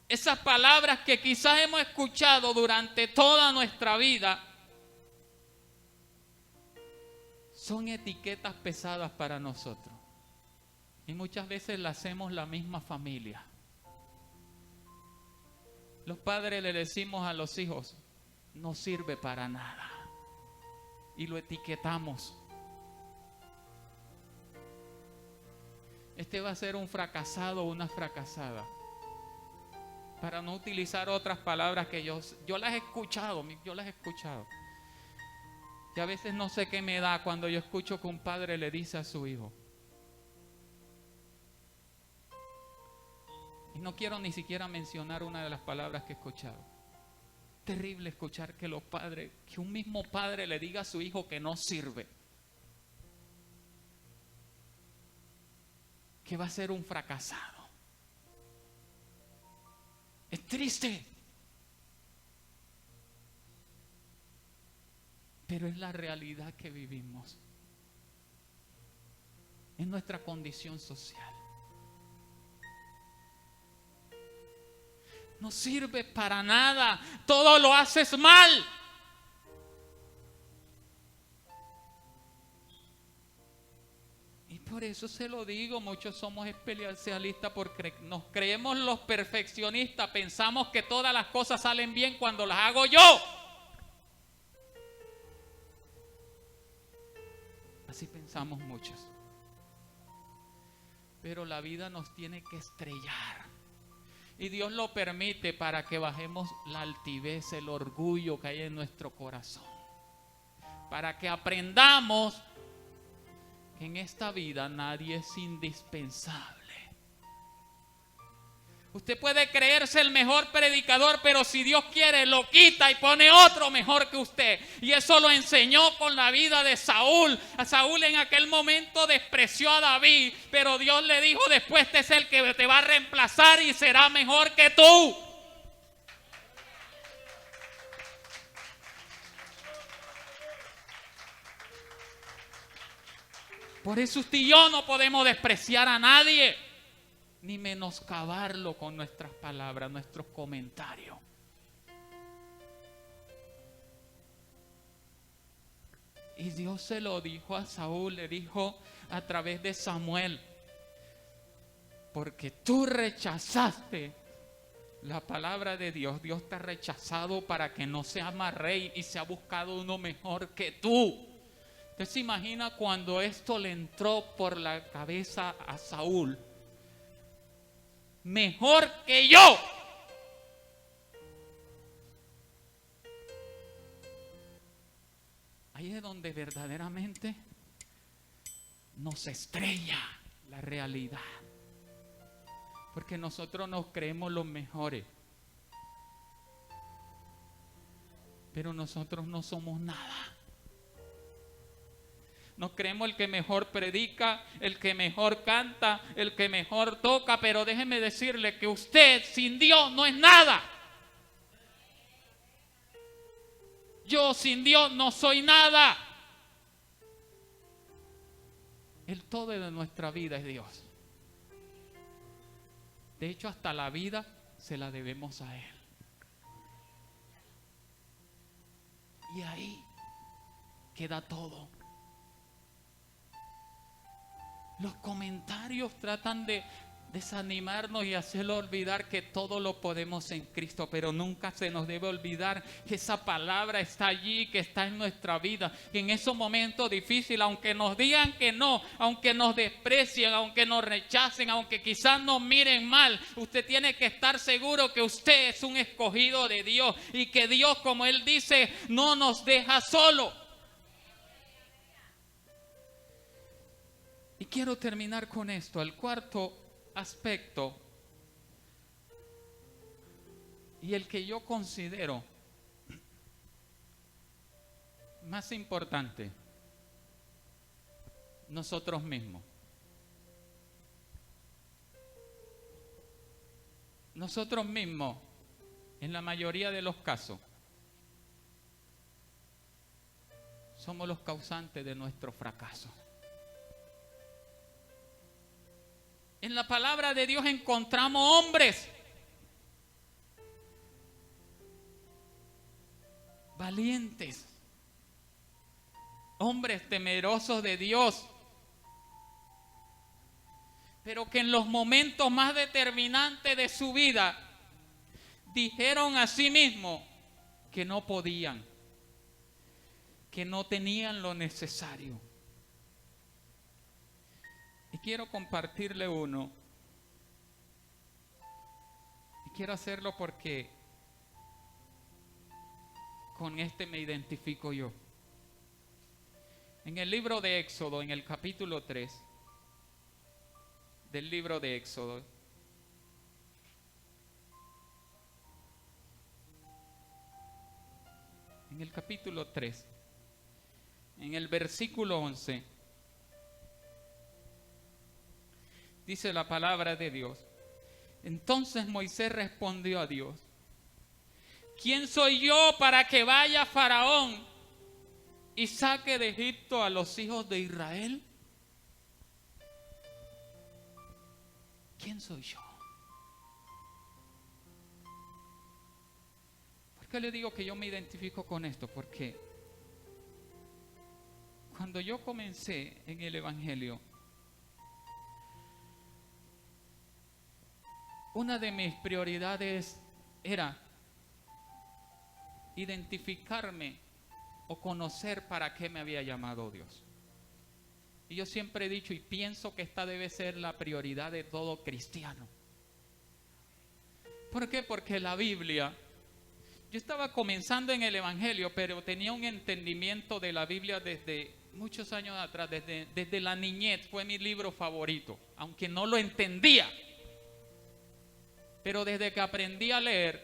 Esas palabras que quizás hemos escuchado durante toda nuestra vida son etiquetas pesadas para nosotros. Y muchas veces las hacemos la misma familia. Los padres le decimos a los hijos: no sirve para nada. Y lo etiquetamos. Este va a ser un fracasado o una fracasada. Para no utilizar otras palabras que yo las he escuchado, Y a veces no sé qué me da cuando yo escucho que un padre le dice a su hijo. Y no quiero ni siquiera mencionar una de las palabras que he escuchado. Terrible escuchar que que un mismo padre le diga a su hijo que no sirve, que va a ser un fracasado. Es triste, pero es la realidad que vivimos. Es nuestra condición social. No sirve para nada. Todo lo haces mal. Y por eso se lo digo, muchos somos especialistas porque nos creemos los perfeccionistas. Pensamos que todas las cosas salen bien cuando las hago yo. Así pensamos muchos. Pero la vida nos tiene que estrellar. Y Dios lo permite para que bajemos la altivez, el orgullo que hay en nuestro corazón. Para que aprendamos que en esta vida nadie es indispensable. Usted puede creerse el mejor predicador, pero si Dios quiere lo quita y pone otro mejor que usted. Y eso lo enseñó con la vida de Saúl. A Saúl en aquel momento despreció a David, pero Dios le dijo: después este es el que te va a reemplazar y será mejor que tú. Por eso usted y yo no podemos despreciar a nadie, ni menoscabarlo con nuestras palabras, nuestros comentarios. Y Dios se lo dijo a Saúl, le dijo a través de Samuel: porque tú rechazaste la palabra de Dios, Dios te ha rechazado para que no seas más rey y se ha buscado uno mejor que tú. Usted se imagina cuando esto le entró por la cabeza a Saúl: mejor que yo. Ahí es donde verdaderamente nos estrella la realidad. Porque nosotros nos creemos los mejores. Pero nosotros no somos nada. Nos creemos el que mejor predica, el que mejor canta, el que mejor toca, pero déjeme decirle que usted sin Dios no es nada. Yo sin Dios no soy nada. El todo de nuestra vida es Dios. De hecho, hasta la vida se la debemos a Él. Y ahí queda todo. Los comentarios tratan de desanimarnos y hacerlo olvidar que todo lo podemos en Cristo, pero nunca se nos debe olvidar que esa palabra está allí, que está en nuestra vida, que en esos momentos difíciles, aunque nos digan que no, aunque nos desprecien, aunque nos rechacen, aunque quizás nos miren mal, usted tiene que estar seguro que usted es un escogido de Dios y que Dios, como Él dice, no nos deja solo. Y quiero terminar con esto, el cuarto aspecto, y el que yo considero más importante: nosotros mismos. Nosotros mismos, en la mayoría de los casos, somos los causantes de nuestro fracaso. En la palabra de Dios encontramos hombres valientes, hombres temerosos de Dios, pero que en los momentos más determinantes de su vida dijeron a sí mismos que no podían, que no tenían lo necesario. Y quiero compartirle uno. Y quiero hacerlo porque con este me identifico yo. En el libro de Éxodo, en el capítulo 3 del libro de Éxodo, en el capítulo 3, en el versículo 11, dice la palabra de Dios: entonces Moisés respondió a Dios: ¿quién soy yo para que vaya Faraón y saque de Egipto a los hijos de Israel? ¿Quién soy yo? qué le digo que yo me identifico con esto? Porque cuando yo comencé en el Evangelio, una de mis prioridades era identificarme o conocer para qué me había llamado Dios. Y yo siempre he dicho y pienso que esta debe ser la prioridad de todo cristiano. ¿Por qué? Porque la Biblia, yo estaba comenzando en el Evangelio, pero tenía un entendimiento de la Biblia desde muchos años atrás, desde la niñez. Fue mi libro favorito, aunque no lo entendía. Pero desde que aprendí a leer,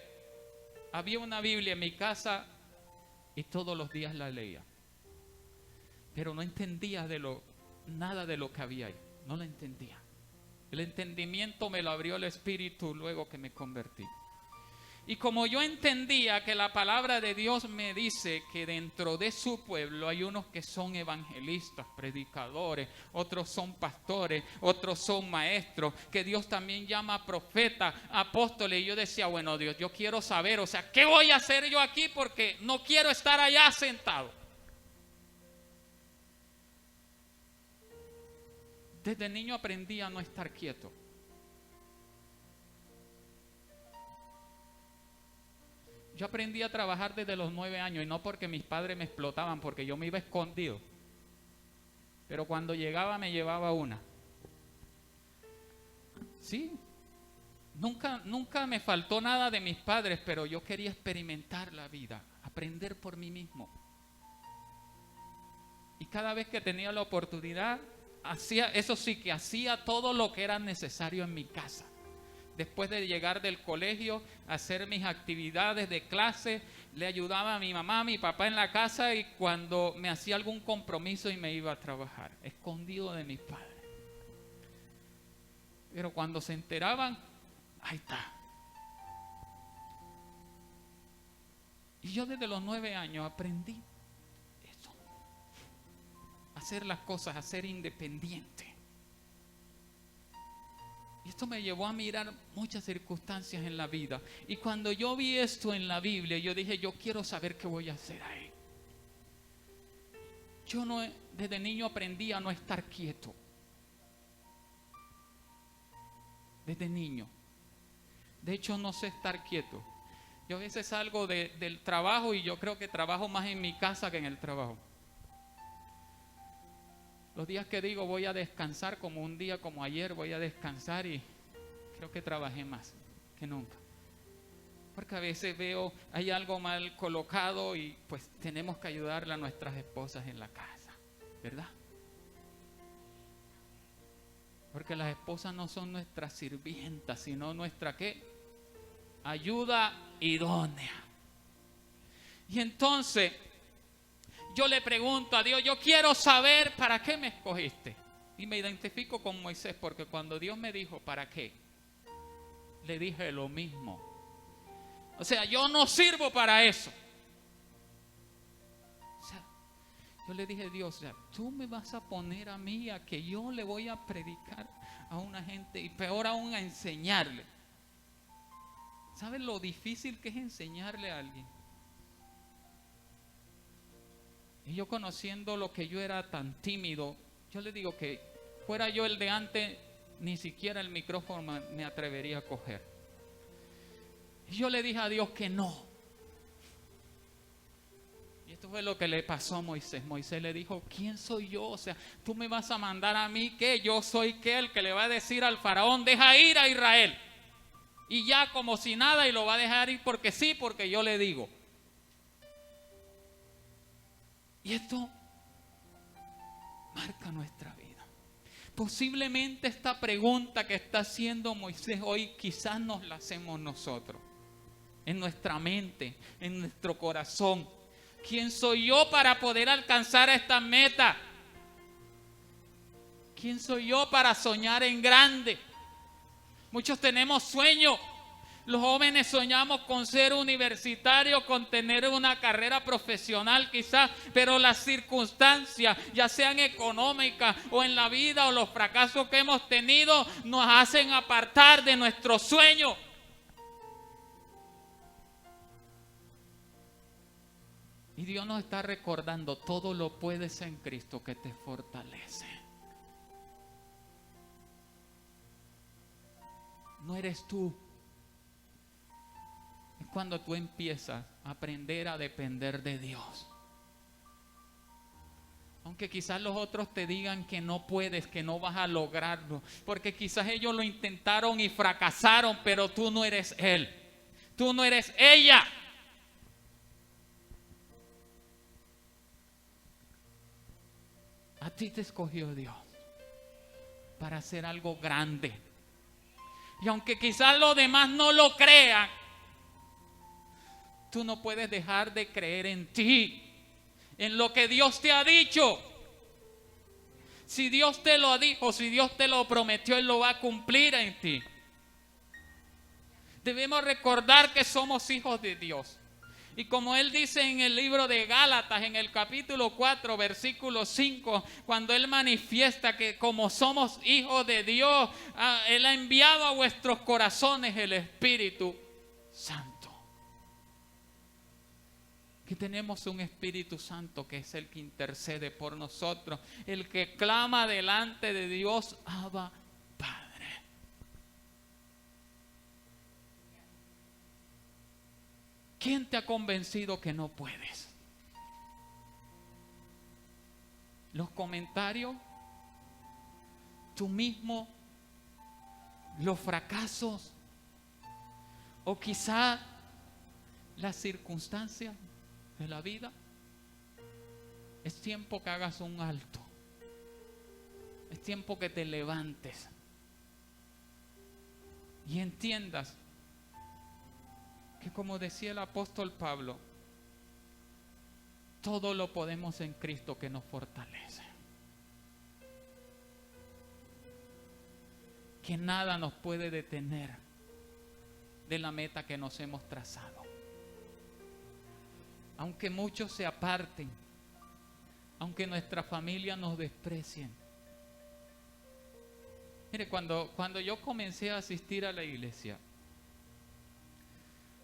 había una Biblia en mi casa y todos los días la leía. Pero no entendía nada de lo que había ahí. No lo entendía. El entendimiento me lo abrió el Espíritu luego que me convertí. Y como yo entendía que la palabra de Dios me dice que dentro de su pueblo hay unos que son evangelistas, predicadores, otros son pastores, otros son maestros, que Dios también llama profetas, apóstoles. Y yo decía, bueno, Dios, yo quiero saber, o sea, ¿qué voy a hacer yo aquí? Porque no quiero estar allá sentado. Desde niño aprendí a no estar quieto. Yo aprendí a trabajar desde los 9 años y no porque mis padres me explotaban, porque yo me iba escondido. Pero cuando llegaba me llevaba una. Sí, nunca me faltó nada de mis padres, pero yo quería experimentar la vida, aprender por mí mismo. Y cada vez que tenía la oportunidad, hacía todo lo que era necesario en mi casa. Después de llegar del colegio, hacer mis actividades de clase, le ayudaba a mi mamá, a mi papá en la casa, y cuando me hacía algún compromiso y me iba a trabajar, escondido de mis padres. Pero cuando se enteraban, ahí está. Y yo desde los 9 años aprendí eso, hacer las cosas, a ser independiente. Y esto me llevó a mirar muchas circunstancias en la vida. Y cuando yo vi esto en la Biblia, yo dije, yo quiero saber qué voy a hacer ahí. Yo desde niño aprendí a no estar quieto. Desde niño. De hecho, no sé estar quieto. Yo a veces salgo del trabajo y yo creo que trabajo más en mi casa que en el trabajo. Los días que digo voy a descansar, como un día como ayer, voy a descansar, y creo que trabajé más que nunca. Porque a veces veo, hay algo mal colocado y pues tenemos que ayudarle a nuestras esposas en la casa, ¿verdad? Porque las esposas no son nuestras sirvientas, sino nuestra ¿qué? Ayuda idónea. Y entonces yo le pregunto a Dios, yo quiero saber para qué me escogiste. Y me identifico con Moisés, porque cuando Dios me dijo para qué, le dije lo mismo. O sea, yo no sirvo para eso. O sea, yo le dije, Dios, o sea, tú me vas a poner a mí a que yo le voy a predicar a una gente, y peor aún a enseñarle. ¿Sabes lo difícil que es enseñarle a alguien? Y yo, conociendo lo que yo era tan tímido, yo le digo que fuera yo el de antes, ni siquiera el micrófono me atrevería a coger. Y yo le dije a Dios que no. Y esto fue lo que le pasó a Moisés. Moisés le dijo, ¿quién soy yo? O sea, tú me vas a mandar a mí, ¿qué? Yo soy el que le va a decir al faraón, deja ir a Israel. Y ya como si nada, y lo va a dejar ir porque sí, porque yo le digo. Y esto marca nuestra vida. Posiblemente esta pregunta que está haciendo Moisés hoy, quizás nos la hacemos nosotros. En nuestra mente, en nuestro corazón. ¿Quién soy yo para poder alcanzar esta meta? ¿Quién soy yo para soñar en grande? Muchos tenemos sueños. Los jóvenes soñamos con ser universitarios, con tener una carrera profesional quizás, pero las circunstancias, ya sean económicas o en la vida, o los fracasos que hemos tenido, nos hacen apartar de nuestros sueños. Y Dios nos está recordando, todo lo puedes en Cristo que te fortalece. No eres tú. Es cuando tú empiezas a aprender a depender de Dios. Aunque quizás los otros te digan que no puedes, que no vas a lograrlo. Porque quizás ellos lo intentaron y fracasaron, pero tú no eres él. Tú no eres ella. A ti te escogió Dios para hacer algo grande. Y aunque quizás los demás no lo crean, tú no puedes dejar de creer en ti, en lo que Dios te ha dicho. Si Dios te lo dijo, si Dios te lo prometió, Él lo va a cumplir en ti. Debemos recordar que somos hijos de Dios. Y como Él dice en el libro de Gálatas, en el capítulo 4, versículo 5, cuando Él manifiesta que como somos hijos de Dios, Él ha enviado a vuestros corazones el Espíritu Santo. Que tenemos un Espíritu Santo que es el que intercede por nosotros, el que clama delante de Dios, Abba, Padre. ¿Quién te ha convencido que no puedes? ¿Los comentarios? ¿Tú mismo? ¿Los fracasos? ¿O quizá las circunstancias de la vida? Es tiempo que hagas un alto. Es tiempo que te levantes y entiendas que, como decía el apóstol Pablo, todo lo podemos en Cristo que nos fortalece. Que nada nos puede detener de la meta que nos hemos trazado. Aunque muchos se aparten, aunque nuestra familia nos desprecien. Mire, cuando yo comencé a asistir a la iglesia,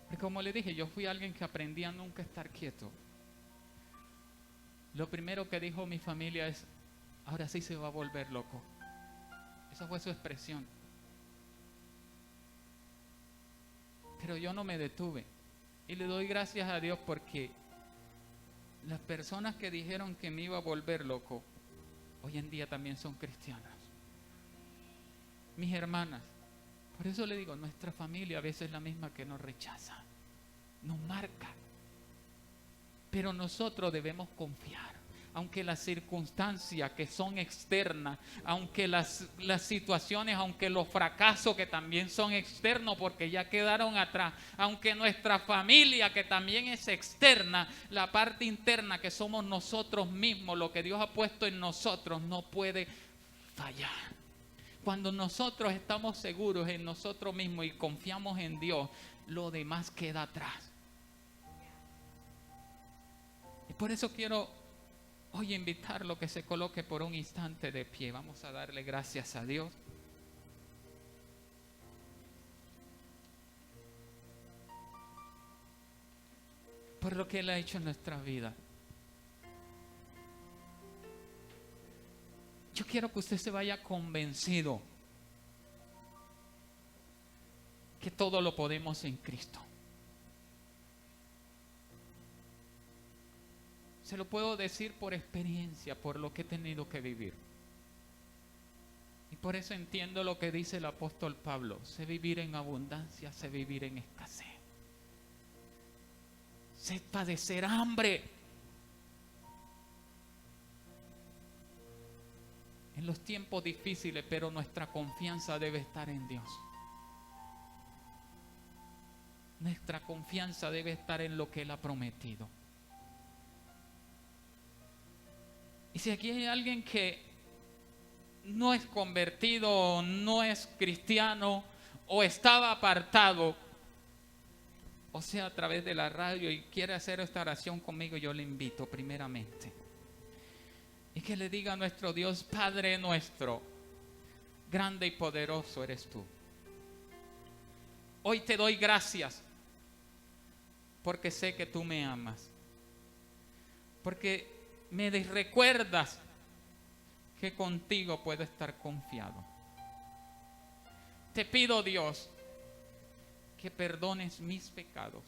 porque como le dije, yo fui alguien que aprendí a nunca estar quieto. Lo primero que dijo mi familia es, ahora sí se va a volver loco. Esa fue su expresión. Pero yo no me detuve. Y le doy gracias a Dios porque las personas que dijeron que me iba a volver loco, hoy en día también son cristianas. Mis hermanas. Por eso le digo, nuestra familia a veces es la misma que nos rechaza, nos marca. Pero nosotros debemos confiar. Aunque las circunstancias que son externas, aunque las situaciones, aunque los fracasos que también son externos porque ya quedaron atrás, aunque nuestra familia que también es externa, la parte interna que somos nosotros mismos, lo que Dios ha puesto en nosotros no puede fallar. Cuando nosotros estamos seguros en nosotros mismos y confiamos en Dios, lo demás queda atrás. Y por eso quiero hoy invitarlo a que se coloque por un instante de pie. Vamos a darle gracias a Dios. Por lo que Él ha hecho en nuestra vida. Yo quiero que usted se vaya convencido que todo lo podemos en Cristo. Se lo puedo decir por experiencia, por lo que he tenido que vivir. Y por eso entiendo lo que dice el apóstol Pablo. Sé vivir en abundancia, sé vivir en escasez. Sé padecer hambre. En los tiempos difíciles, pero nuestra confianza debe estar en Dios. Nuestra confianza debe estar en lo que Él ha prometido. Y si aquí hay alguien que no es convertido, no es cristiano, o estaba apartado, o sea, a través de la radio, y quiere hacer esta oración conmigo, yo le invito primeramente. Y que le diga a nuestro Dios, Padre nuestro, grande y poderoso eres tú. Hoy te doy gracias porque sé que tú me amas. porque me recuerdas que contigo puedo estar confiado. Te pido, Dios, que perdones mis pecados.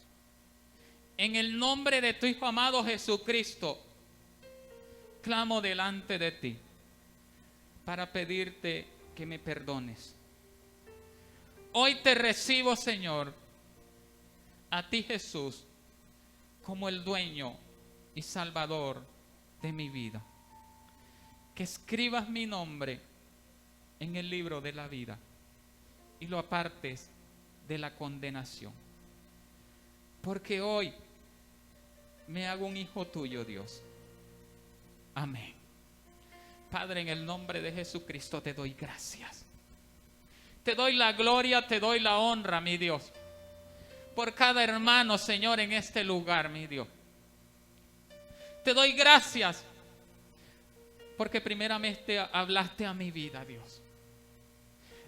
En el nombre de tu Hijo amado Jesucristo, clamo delante de ti para pedirte que me perdones. Hoy te recibo, Señor, a ti, Jesús, como el dueño y salvador de mi vida. Que escribas mi nombre en el libro de la vida y lo apartes de la condenación. Porque hoy me hago un hijo tuyo, Dios. Amén. Padre, en el nombre de Jesucristo te doy gracias. Te doy la gloria, te doy la honra, mi Dios, por cada hermano, Señor, en este lugar, mi Dios. Te doy gracias porque primeramente hablaste a mi vida, Dios.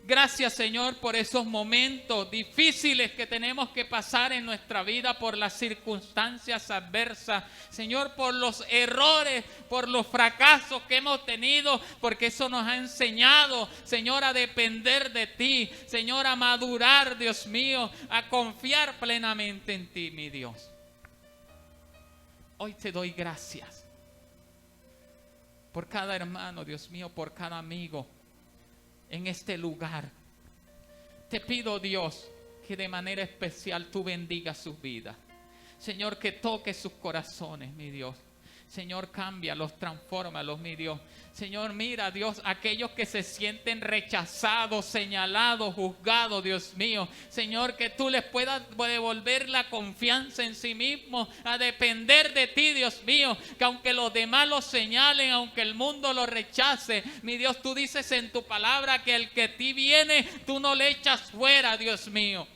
Gracias, Señor, por esos momentos difíciles que tenemos que pasar en nuestra vida, por las circunstancias adversas. Señor, por los errores, por los fracasos que hemos tenido, porque eso nos ha enseñado, Señor, a depender de ti. Señor, a madurar, Dios mío, a confiar plenamente en ti, mi Dios. Hoy te doy gracias por cada hermano, Dios mío, por cada amigo en este lugar. Te pido, Dios, que de manera especial tú bendigas sus vidas. Señor, que toque sus corazones, mi Dios. Señor, cámbialos, transfórmalos, mi Dios. Señor, mira, Dios, aquellos que se sienten rechazados, señalados, juzgados, Dios mío. Señor, que tú les puedas devolver la confianza en sí mismos, a depender de ti, Dios mío. Que aunque los demás los señalen, aunque el mundo los rechace, mi Dios, tú dices en tu palabra que el que a ti viene, tú no le echas fuera, Dios mío.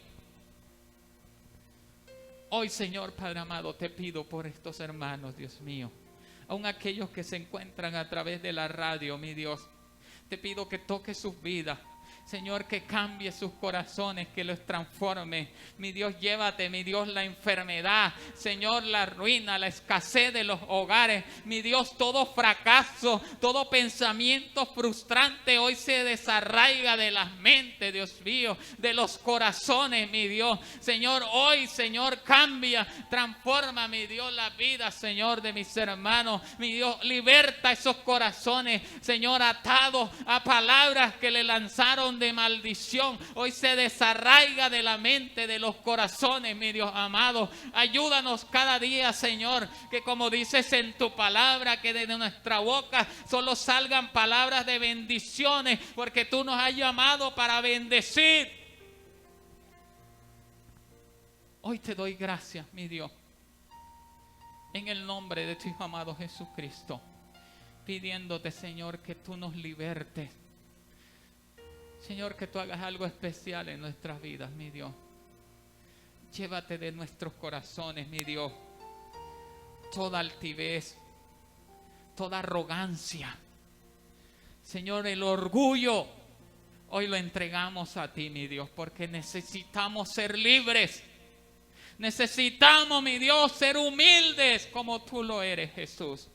Hoy, Señor Padre amado, te pido por estos hermanos, Dios mío. Aun aquellos que se encuentran a través de la radio, mi Dios. Te pido que toque sus vidas. Señor, que cambie sus corazones, que los transforme. Mi Dios, llévate, mi Dios, la enfermedad. Señor, la ruina, la escasez de los hogares. Mi Dios, todo fracaso, todo pensamiento frustrante hoy se desarraiga de las mentes, Dios mío, de los corazones, mi Dios. Señor, hoy, Señor, cambia, transforma, mi Dios, la vida, Señor, de mis hermanos. Mi Dios, liberta esos corazones, Señor, atados a palabras que le lanzaron de maldición. Hoy se desarraiga de la mente, de los corazones, mi Dios amado. Ayúdanos cada día, Señor, que como dices en tu palabra, que de nuestra boca solo salgan palabras de bendiciones, porque tú nos has llamado para bendecir. Hoy te doy gracias, mi Dios, en el nombre de tu Hijo amado Jesucristo, pidiéndote, Señor, que tú nos libertes. Señor, que tú hagas algo especial en nuestras vidas, mi Dios. Llévate de nuestros corazones, mi Dios, toda altivez, toda arrogancia. Señor, el orgullo, hoy lo entregamos a ti, mi Dios, porque necesitamos ser libres. Necesitamos, mi Dios, ser humildes como tú lo eres, Jesús.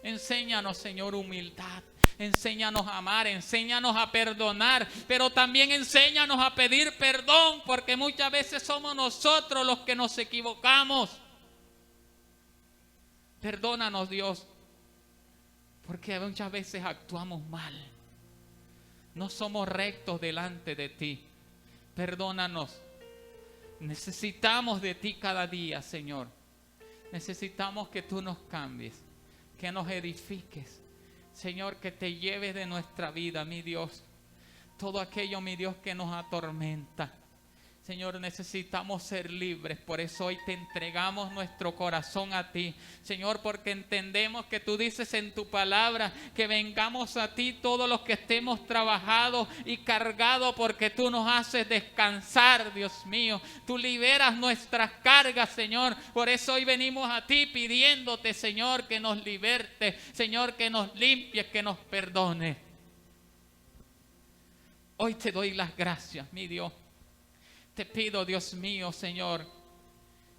Enséñanos, Señor, humildad. Enséñanos a amar, enséñanos a perdonar, pero también enséñanos a pedir perdón, porque muchas veces somos nosotros los que nos equivocamos. Perdónanos, Dios, porque muchas veces actuamos mal. No somos rectos delante de ti. Perdónanos. Necesitamos de ti cada día, Señor. Necesitamos que tú nos cambies, que nos edifiques. Señor, que te lleves de nuestra vida, mi Dios, todo aquello, mi Dios, que nos atormenta. Señor, necesitamos ser libres, por eso hoy te entregamos nuestro corazón a ti, Señor, porque entendemos que tú dices en tu palabra que vengamos a ti todos los que estemos trabajados y cargados, porque tú nos haces descansar, Dios mío. Tú liberas nuestras cargas, Señor. Por eso hoy venimos a ti pidiéndote, Señor, que nos liberte, Señor, que nos limpies, que nos perdone. Hoy te doy las gracias, mi Dios. Te pido, Dios mío, Señor,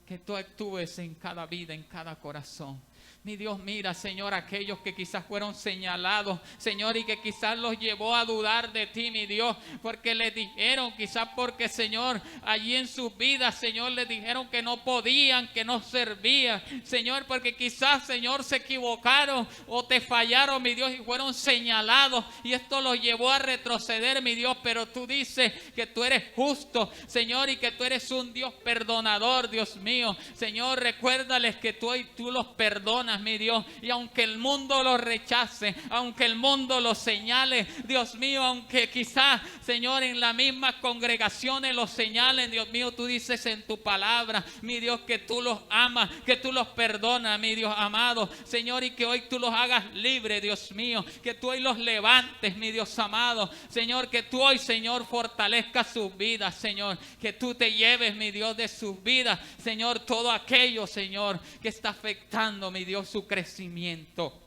que tú actúes en cada vida, en cada corazón. Mi Dios, mira, Señor, aquellos que quizás fueron señalados, Señor, y que quizás los llevó a dudar de ti, mi Dios, porque les dijeron, quizás porque, Señor, allí en sus vidas, Señor, les dijeron que no podían, que no servían, Señor, porque quizás, Señor, se equivocaron o te fallaron, mi Dios, y fueron señalados, y esto los llevó a retroceder, mi Dios, pero tú dices que tú eres justo, Señor, y que tú eres un Dios perdonador, Dios mío. Señor, recuérdales que tú los perdonas, mi Dios, y aunque el mundo los rechace, aunque el mundo los señale, Dios mío, aunque quizás, Señor, en las mismas congregaciones los señalen, Dios mío, tú dices en tu palabra, mi Dios, que tú los amas, que tú los perdonas, mi Dios amado, Señor, y que hoy tú los hagas libres, Dios mío, que tú hoy los levantes, mi Dios amado, Señor, que tú hoy, Señor, fortalezcas sus vidas, Señor, que tú te lleves, mi Dios, de sus vidas, Señor, todo aquello, Señor, que está afectando, mi Dios, su crecimiento.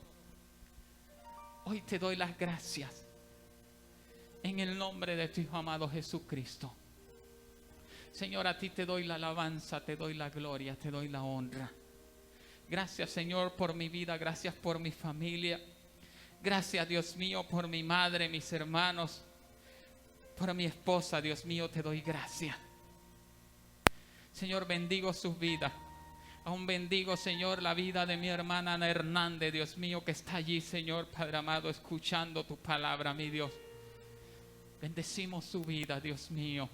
Hoy te doy las gracias en el nombre de tu Hijo amado Jesucristo. Señor, a ti te doy la alabanza, te doy la gloria, te doy la honra. Gracias, Señor, por mi vida, gracias por mi familia. Gracias, Dios mío, por mi madre, mis hermanos, por mi esposa, Dios mío, te doy gracias. Señor, bendigo sus vidas. Aún bendigo, Señor, la vida de mi hermana Ana Hernández, Dios mío, que está allí, Señor, Padre amado, escuchando tu palabra, mi Dios. Bendecimos su vida, Dios mío.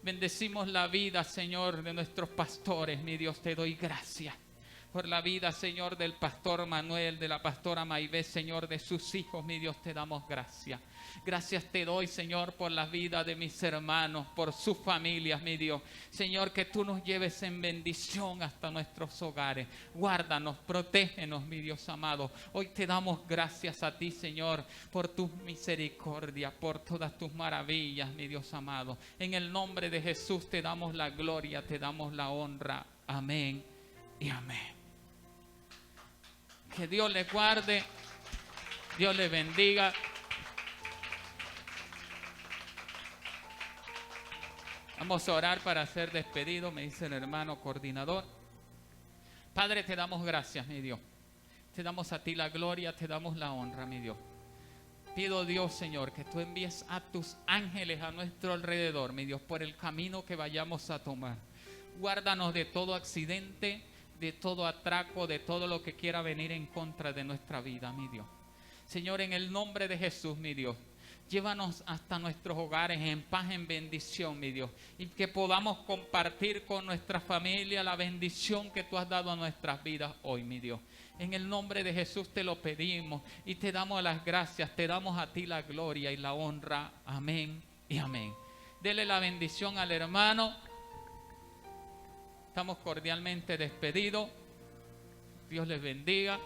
Bendecimos la vida, Señor, de nuestros pastores, mi Dios, te doy gracias. Por la vida, Señor, del pastor Manuel, de la pastora Maibé, Señor, de sus hijos, mi Dios, te damos gracias. Gracias te doy, Señor, por la vida de mis hermanos, por sus familias, mi Dios. Señor, que tú nos lleves en bendición hasta nuestros hogares. Guárdanos, protégenos, mi Dios amado. Hoy te damos gracias a ti, Señor, por tus misericordias, por todas tus maravillas, mi Dios amado. En el nombre de Jesús te damos la gloria, te damos la honra. Amén y amén. Que Dios les guarde, Dios les bendiga. Vamos a orar para ser despedidos, me dice el hermano coordinador. Padre, te damos gracias, mi Dios. Te damos a ti la gloria, te damos la honra, mi Dios. Pido, Dios, Señor, que tú envíes a tus ángeles a nuestro alrededor, mi Dios, por el camino que vayamos a tomar. Guárdanos de todo accidente, de todo atraco, de todo lo que quiera venir en contra de nuestra vida, mi Dios. Señor, en el nombre de Jesús, mi Dios, llévanos hasta nuestros hogares en paz, en bendición, mi Dios, y que podamos compartir con nuestra familia la bendición que tú has dado a nuestras vidas hoy, mi Dios. En el nombre de Jesús te lo pedimos y te damos las gracias, te damos a ti la gloria y la honra. Amén y amén. Dele la bendición al hermano. Estamos cordialmente despedidos. Dios les bendiga.